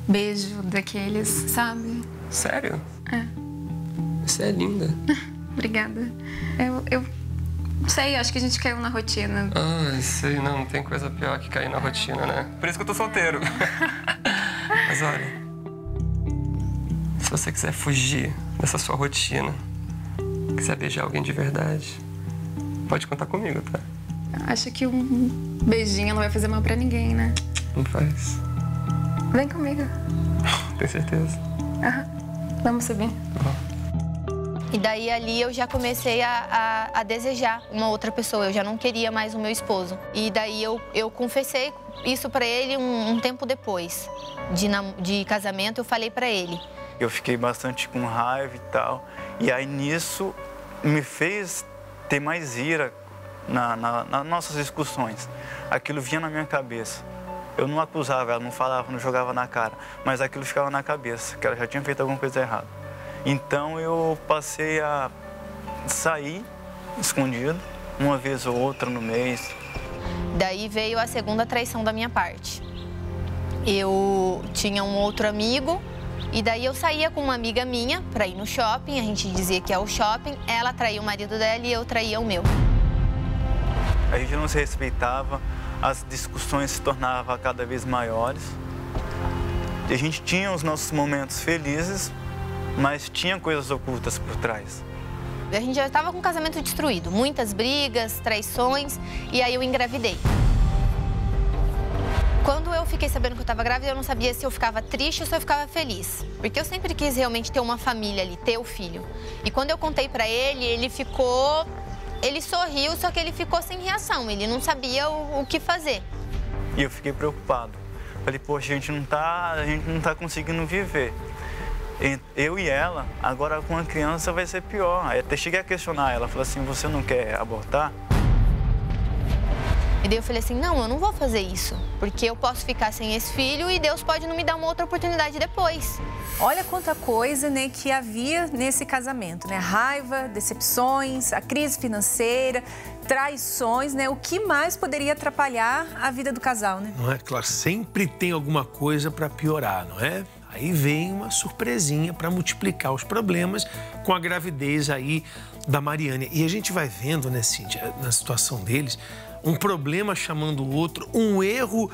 [SPEAKER 21] beijo daqueles, sabe?
[SPEAKER 10] Sério?
[SPEAKER 21] É.
[SPEAKER 10] Você é linda.
[SPEAKER 21] Obrigada. Eu não sei, acho que a gente caiu na rotina.
[SPEAKER 10] Sei, não tem coisa pior que cair na rotina, né? Por isso que eu tô solteiro. Mas olha, se você quiser fugir dessa sua rotina, quiser beijar alguém de verdade, pode contar comigo, tá?
[SPEAKER 21] Acho que um beijinho não vai fazer mal pra ninguém, né?
[SPEAKER 10] Não faz.
[SPEAKER 21] Vem comigo.
[SPEAKER 10] Tem certeza?
[SPEAKER 21] Vamos subir.
[SPEAKER 2] E daí ali eu já comecei a desejar uma outra pessoa, eu já não queria mais o meu esposo. E daí eu confessei isso pra ele um tempo depois de casamento, eu falei pra ele.
[SPEAKER 3] Eu fiquei bastante com raiva e tal, e aí nisso me fez ter mais ira nas nossas discussões. Aquilo vinha na minha cabeça. Eu não acusava ela, não falava, não jogava na cara, mas aquilo ficava na cabeça, que ela já tinha feito alguma coisa errada. Então eu passei a sair escondido, uma vez ou outra no mês.
[SPEAKER 2] Daí veio a segunda traição da minha parte. Eu tinha um outro amigo e daí eu saía com uma amiga minha para ir no shopping, a gente dizia que é o shopping, ela traía o marido dela e eu traía o meu.
[SPEAKER 3] A gente não se respeitava, as discussões se tornavam cada vez maiores. A gente tinha os nossos momentos felizes, mas tinha coisas ocultas por trás.
[SPEAKER 2] A gente já estava com o casamento destruído, muitas brigas, traições, e aí eu engravidei. Quando eu fiquei sabendo que eu estava grávida, eu não sabia se eu ficava triste ou se eu ficava feliz. Porque eu sempre quis realmente ter uma família ali, ter o filho. E quando eu contei pra ele, ele sorriu, só que ele ficou sem reação, ele não sabia o que fazer.
[SPEAKER 3] E eu fiquei preocupado. Falei, poxa, a gente não tá conseguindo viver. Eu e ela, agora com a criança vai ser pior. Aí até cheguei a questionar ela, falei assim, você não quer abortar?
[SPEAKER 2] E daí eu falei assim, não, eu não vou fazer isso, porque eu posso ficar sem esse filho e Deus pode não me dar uma outra oportunidade depois.
[SPEAKER 6] Olha quanta coisa, né, que havia nesse casamento, né? Raiva, decepções, a crise financeira, traições, né? O que mais poderia atrapalhar a vida do casal, né?
[SPEAKER 7] Não é? Claro, sempre tem alguma coisa para piorar, não é? Aí vem uma surpresinha para multiplicar os problemas com a gravidez aí da Mariane. E a gente vai vendo, né, Cíntia, na situação deles, um problema chamando o outro, um erro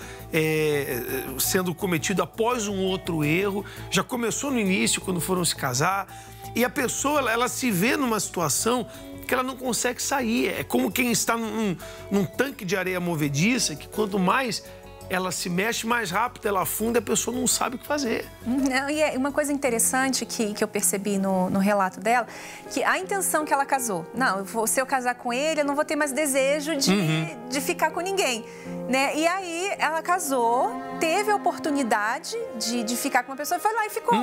[SPEAKER 7] sendo cometido após um outro erro. Já começou no início, quando foram se casar. E a pessoa, ela se vê numa situação que ela não consegue sair. É como quem está num tanque de areia movediça, que quanto mais ela se mexe, mais rápido ela afunda e a pessoa não sabe o que fazer.
[SPEAKER 6] Não, e é uma coisa interessante que eu percebi no relato dela, que a intenção que ela casou, não, se eu casar com ele, eu não vou ter mais desejo de ficar com ninguém, né? E aí ela casou, teve a oportunidade de ficar com uma pessoa, foi lá e ficou.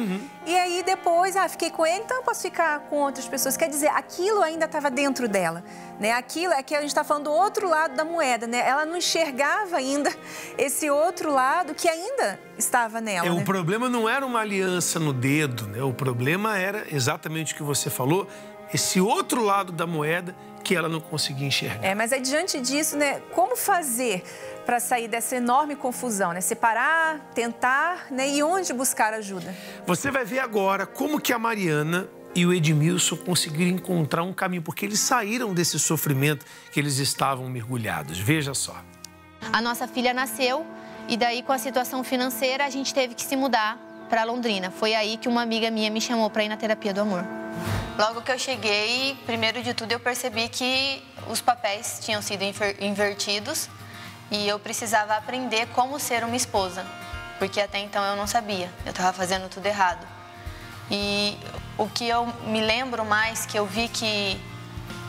[SPEAKER 6] E aí depois, fiquei com ele, então eu posso ficar com outras pessoas. Quer dizer, aquilo ainda estava dentro dela, né? Aquilo é que a gente está falando do outro lado da moeda, né? Ela não enxergava ainda esse outro lado que ainda estava nela.
[SPEAKER 7] O problema não era uma aliança no dedo, né? O problema era exatamente o que você falou, esse outro lado da moeda que ela não conseguia enxergar.
[SPEAKER 6] Mas diante disso, né? Como fazer para sair dessa enorme confusão, né? Separar, tentar, né? E onde buscar ajuda?
[SPEAKER 7] Você vai ver agora como que a Mariana e o Edmilson conseguiram encontrar um caminho, porque eles saíram desse sofrimento que eles estavam mergulhados. Veja só.
[SPEAKER 2] A nossa filha nasceu e daí com a situação financeira a gente teve que se mudar para Londrina. Foi aí que uma amiga minha me chamou para ir na terapia do amor. Logo que eu cheguei, primeiro de tudo eu percebi que os papéis tinham sido invertidos e eu precisava aprender como ser uma esposa, porque até então eu não sabia, eu estava fazendo tudo errado. E o que eu me lembro mais, que eu vi que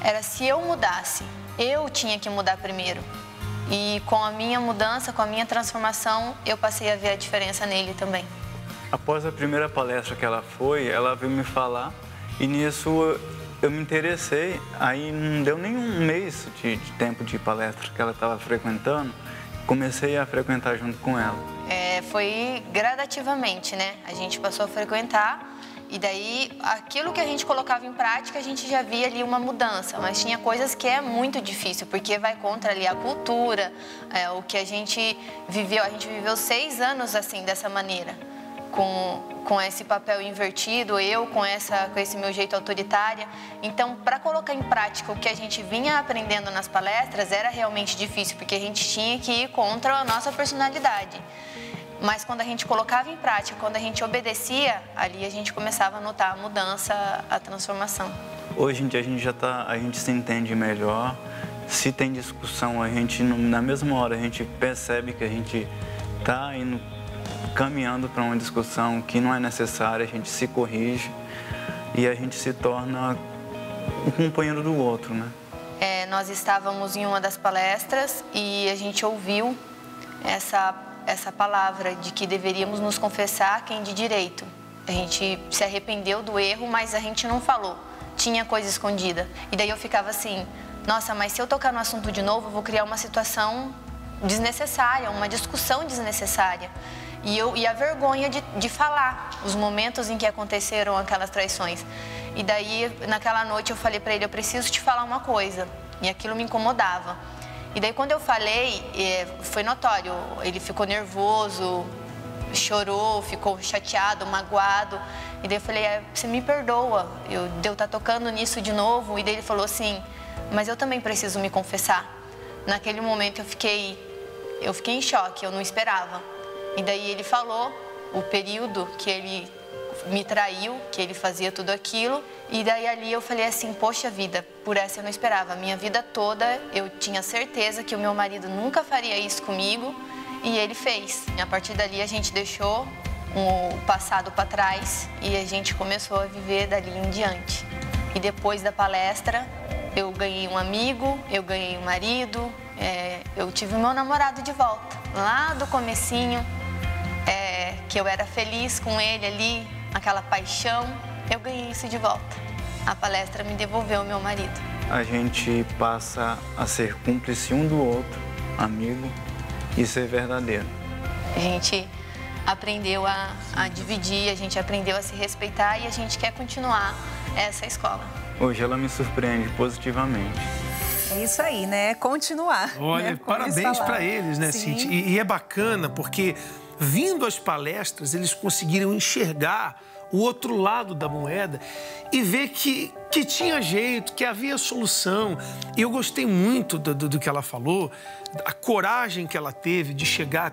[SPEAKER 2] era se eu mudasse, eu tinha que mudar primeiro. E com a minha mudança, com a minha transformação, eu passei a ver a diferença nele também.
[SPEAKER 3] Após a primeira palestra que ela foi, ela veio me falar e nisso eu me interessei, aí não deu nenhum mês de tempo de palestra que ela estava frequentando, comecei a frequentar junto com ela.
[SPEAKER 2] Foi gradativamente, né? A gente passou a frequentar e daí aquilo que a gente colocava em prática, a gente já via ali uma mudança, mas tinha coisas que é muito difícil, porque vai contra ali a cultura, o que a gente viveu 6 anos assim, dessa maneira. Com esse papel invertido, eu com esse meu jeito autoritária. Então, para colocar em prática o que a gente vinha aprendendo nas palestras, era realmente difícil, porque a gente tinha que ir contra a nossa personalidade. Mas quando a gente colocava em prática, quando a gente obedecia, ali a gente começava a notar a mudança, a transformação.
[SPEAKER 3] Hoje em dia a gente se entende melhor. Se tem discussão, na mesma hora a gente percebe que a gente está caminhando para uma discussão que não é necessária, a gente se corrige e a gente se torna um companheiro do outro, né?
[SPEAKER 2] Nós estávamos em uma das palestras e a gente ouviu essa palavra de que deveríamos nos confessar quem de direito. A gente se arrependeu do erro, mas a gente não falou. Tinha coisa escondida. E daí eu ficava assim, nossa, mas se eu tocar no assunto de novo, eu vou criar uma situação desnecessária, uma discussão desnecessária. E a vergonha de falar os momentos em que aconteceram aquelas traições. E daí, naquela noite, eu falei para ele, eu preciso te falar uma coisa. E aquilo me incomodava. E daí, quando eu falei, foi notório. Ele ficou nervoso, chorou, ficou chateado, magoado. E daí eu falei, você me perdoa, eu estar tocando nisso de novo. E daí ele falou assim, mas eu também preciso me confessar. Naquele momento, eu fiquei em choque, eu não esperava. E daí ele falou o período que ele me traiu, que ele fazia tudo aquilo. E daí ali eu falei assim, poxa vida, por essa eu não esperava. A minha vida toda eu tinha certeza que o meu marido nunca faria isso comigo e ele fez. E a partir dali a gente deixou o passado para trás e a gente começou a viver dali em diante. E depois da palestra eu ganhei um amigo, eu ganhei um marido, eu tive o meu namorado de volta. Lá do comecinho, que eu era feliz com ele ali, aquela paixão, eu ganhei isso de volta. A palestra me devolveu o meu marido.
[SPEAKER 3] A gente passa a ser cúmplice um do outro, amigo, e ser verdadeiro.
[SPEAKER 2] A gente aprendeu a dividir, a gente aprendeu a se respeitar e a gente quer continuar essa escola.
[SPEAKER 3] Hoje ela me surpreende positivamente.
[SPEAKER 6] É isso aí, né? Continuar.
[SPEAKER 7] Olha,
[SPEAKER 6] né?
[SPEAKER 7] parabéns para eles, né, Cintia? E é bacana porque, vindo às palestras, eles conseguiram enxergar o outro lado da moeda e ver que tinha jeito, que havia solução. E eu gostei muito do que ela falou, a coragem que ela teve de chegar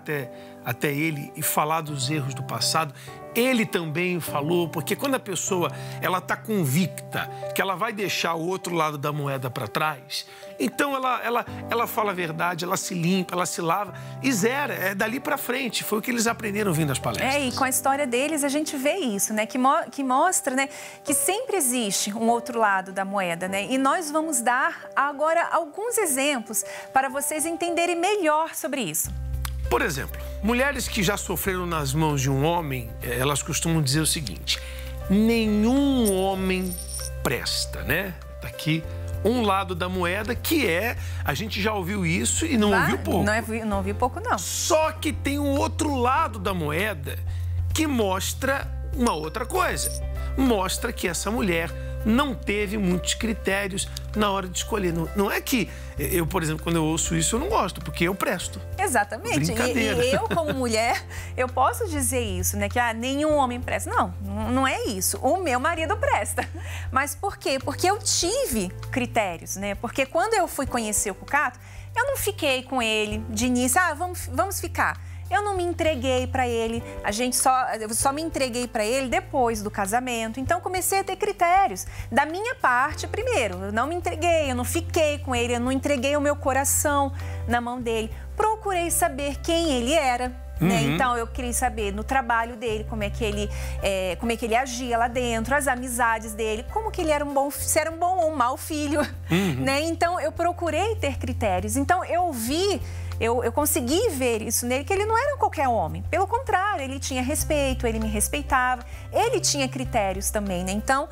[SPEAKER 7] até ele e falar dos erros do passado. Ele também falou, porque quando a pessoa está convicta que ela vai deixar o outro lado da moeda para trás, então ela fala a verdade, ela se limpa, ela se lava e zera, é dali para frente. Foi o que eles aprenderam vindo às palestras.
[SPEAKER 6] E com a história deles a gente vê isso, né? Que mostra, né, que sempre existe um outro lado da moeda, né? E nós vamos dar agora alguns exemplos para vocês entenderem melhor sobre isso.
[SPEAKER 7] Por exemplo, mulheres que já sofreram nas mãos de um homem, elas costumam dizer o seguinte: nenhum homem presta, né? Tá aqui um lado da moeda que a gente já ouviu isso e não ouviu pouco.
[SPEAKER 6] Não ouvi pouco, não.
[SPEAKER 7] Só que tem um outro lado da moeda que mostra uma outra coisa. Mostra que essa mulher não teve muitos critérios na hora de escolher. Não é que eu, por exemplo, quando eu ouço isso, eu não gosto, porque eu presto.
[SPEAKER 6] Exatamente.
[SPEAKER 7] Brincadeira.
[SPEAKER 6] E eu, como mulher, eu posso dizer isso, né? Que nenhum homem presta. Não é isso. O meu marido presta. Mas por quê? Porque eu tive critérios, né? Porque quando eu fui conhecer o Cucato, eu não fiquei com ele de início, vamos ficar. Eu não me entreguei para ele, eu só me entreguei para ele depois do casamento. Então, comecei a ter critérios. Da minha parte, primeiro, eu não me entreguei, eu não fiquei com ele, eu não entreguei o meu coração na mão dele. Procurei saber quem ele era, né? Então, eu queria saber no trabalho dele, como é que ele agia lá dentro, as amizades dele, como que ele era se era um bom ou um mau filho, né? Então, eu procurei ter critérios. Então, eu vi eu consegui ver isso nele, que ele não era qualquer homem. Pelo contrário, ele tinha respeito, ele me respeitava, ele tinha critérios também, né? Então,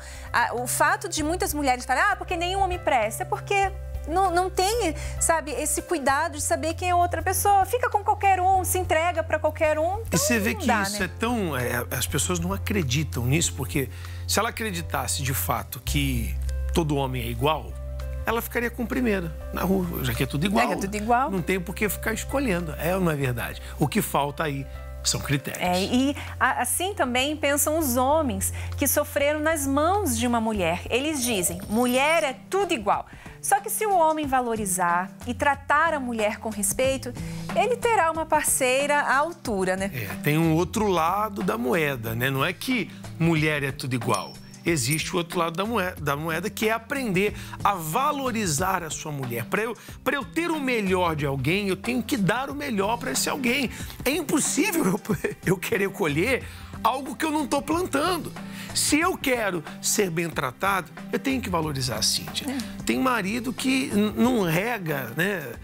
[SPEAKER 6] o fato de muitas mulheres falarem, porque nenhum homem presta, é porque não tem, sabe, esse cuidado de saber quem é outra pessoa. Fica com qualquer um, se entrega para qualquer um. Então
[SPEAKER 7] e você vê que
[SPEAKER 6] dá,
[SPEAKER 7] isso
[SPEAKER 6] né?
[SPEAKER 7] é tão... as pessoas não acreditam nisso, porque se ela acreditasse de fato que todo homem é igual, ela ficaria com o primeiro na rua, já que é tudo igual.
[SPEAKER 6] É tudo igual.
[SPEAKER 7] Não tem por que ficar escolhendo. É ou não é verdade? O que falta aí são critérios.
[SPEAKER 6] E assim também pensam os homens que sofreram nas mãos de uma mulher. Eles dizem, mulher é tudo igual. Só que se o homem valorizar e tratar a mulher com respeito, ele terá uma parceira à altura, né?
[SPEAKER 7] Tem um outro lado da moeda, né? Não é que mulher é tudo igual. Existe o outro lado da moeda, que é aprender a valorizar a sua mulher. Para eu ter o melhor de alguém, eu tenho que dar o melhor para esse alguém. É impossível eu querer colher algo que eu não estou plantando. Se eu quero ser bem tratado, eu tenho que valorizar a Cíntia. Tem marido que não rega, né?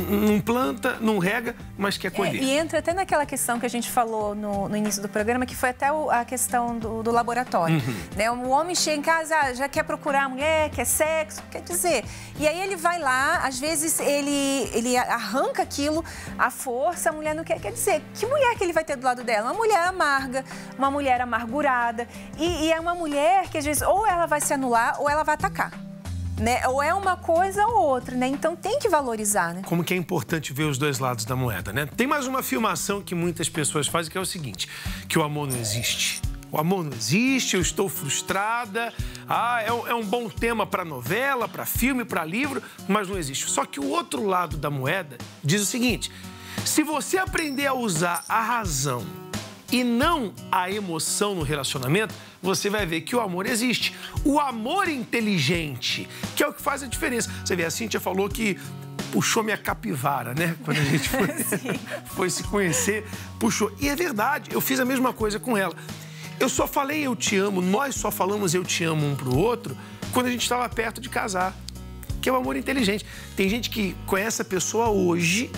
[SPEAKER 7] Não planta, não rega, mas quer colher.
[SPEAKER 6] E entra até naquela questão que a gente falou no início do programa, que foi até a questão do laboratório. Né? O homem chega em casa, já quer procurar a mulher, quer sexo, quer dizer. E aí ele vai lá, às vezes ele arranca aquilo, à força, a mulher não quer. Quer dizer, que mulher que ele vai ter do lado dela? Uma mulher amarga, uma mulher amargurada. E é uma mulher que às vezes ou ela vai se anular ou ela vai atacar. Né? Ou é uma coisa ou outra, né? Então tem que valorizar, né?
[SPEAKER 7] Como que é importante ver os dois lados da moeda, né? Tem mais uma afirmação que muitas pessoas fazem, que é o seguinte, que o amor não existe. O amor não existe, eu estou frustrada. É um bom tema para novela, para filme, para livro, mas não existe. Só que o outro lado da moeda diz o seguinte, se você aprender a usar a razão e não a emoção no relacionamento, você vai ver que o amor existe. O amor inteligente, que é o que faz a diferença. Você vê, a Cíntia falou que puxou minha capivara, né? Quando a gente foi se conhecer, puxou. E é verdade, eu fiz a mesma coisa com ela. Eu só falei eu te amo, nós só falamos eu te amo um pro outro quando a gente estava perto de casar. Que é o amor inteligente. Tem gente que conhece a pessoa hoje,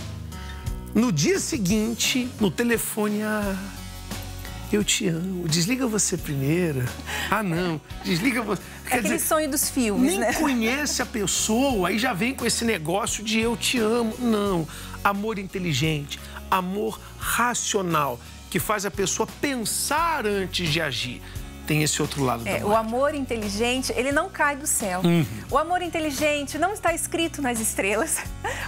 [SPEAKER 7] no dia seguinte, no telefone, eu te amo. Desliga você primeiro. Não, desliga você.
[SPEAKER 6] Quer dizer, sonho dos filmes,
[SPEAKER 7] nem
[SPEAKER 6] né?
[SPEAKER 7] conhece a pessoa, aí já vem com esse negócio de eu te amo. Não. Amor inteligente, amor racional, que faz a pessoa pensar antes de agir. Tem esse outro lado da moeda.
[SPEAKER 6] O amor inteligente, ele não cai do céu. O amor inteligente não está escrito nas estrelas.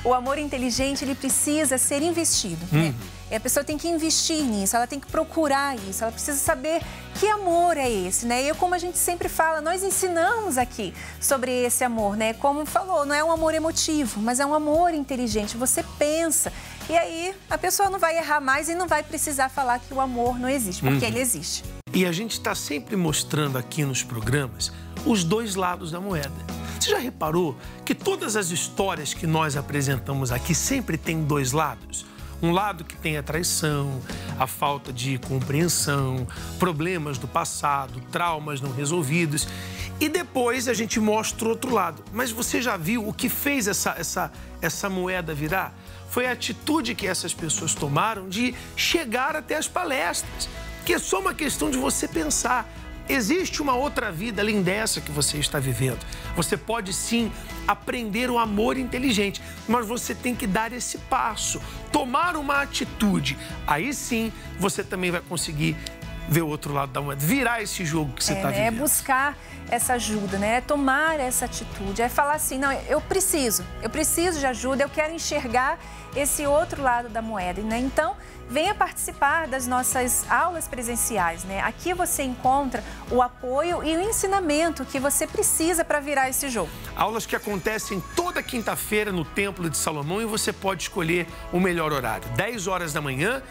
[SPEAKER 6] O amor inteligente, ele precisa ser investido, né? E a pessoa tem que investir nisso, ela tem que procurar isso, ela precisa saber que amor é esse, né? E como a gente sempre fala, nós ensinamos aqui sobre esse amor, né? Como falou, não é um amor emotivo, mas é um amor inteligente. Você pensa e aí a pessoa não vai errar mais e não vai precisar falar que o amor não existe, porque ele existe.
[SPEAKER 7] E a gente está sempre mostrando aqui nos programas os dois lados da moeda. Você já reparou que todas as histórias que nós apresentamos aqui sempre tem dois lados? Um lado que tem a traição, a falta de compreensão, problemas do passado, traumas não resolvidos. E depois a gente mostra o outro lado. Mas você já viu o que fez essa moeda virar? Foi a atitude que essas pessoas tomaram de chegar até as palestras. Que é só uma questão de você pensar. Existe uma outra vida além dessa que você está vivendo. Você pode sim aprender o amor inteligente, mas você tem que dar esse passo, tomar uma atitude. Aí sim você também vai conseguir ver o outro lado da moeda, virar esse jogo que você está vivendo.
[SPEAKER 6] É buscar essa ajuda, né? É tomar essa atitude, é falar assim, não, eu preciso de ajuda, eu quero enxergar esse outro lado da moeda, né? Então, venha participar das nossas aulas presenciais, né? Aqui você encontra o apoio e o ensinamento que você precisa para virar esse jogo.
[SPEAKER 7] Aulas que acontecem toda quinta-feira no Templo de Salomão e você pode escolher o melhor horário, 10 horas da manhã,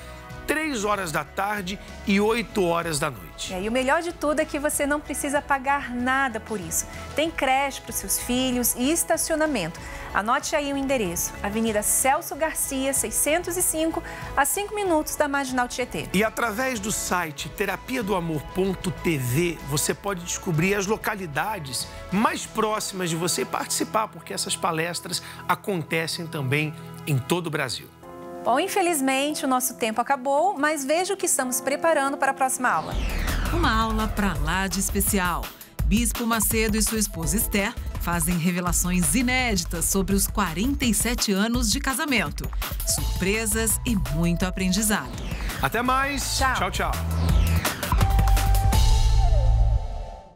[SPEAKER 7] 3 horas da tarde e 8 horas da noite.
[SPEAKER 6] E o melhor de tudo é que você não precisa pagar nada por isso. Tem creche para os seus filhos e estacionamento. Anote aí o endereço, Avenida Celso Garcia, 605, a 5 minutos da Marginal Tietê.
[SPEAKER 7] E através do site terapiadoamor.tv, você pode descobrir as localidades mais próximas de você e participar, porque essas palestras acontecem também em todo o Brasil.
[SPEAKER 6] Bom, infelizmente o nosso tempo acabou, mas veja o que estamos preparando para a próxima aula.
[SPEAKER 13] Uma aula pra lá de especial. Bispo Macedo e sua esposa Esther fazem revelações inéditas sobre os 47 anos de casamento. Surpresas e muito aprendizado.
[SPEAKER 7] Até mais.
[SPEAKER 6] Tchau.
[SPEAKER 7] Tchau, tchau.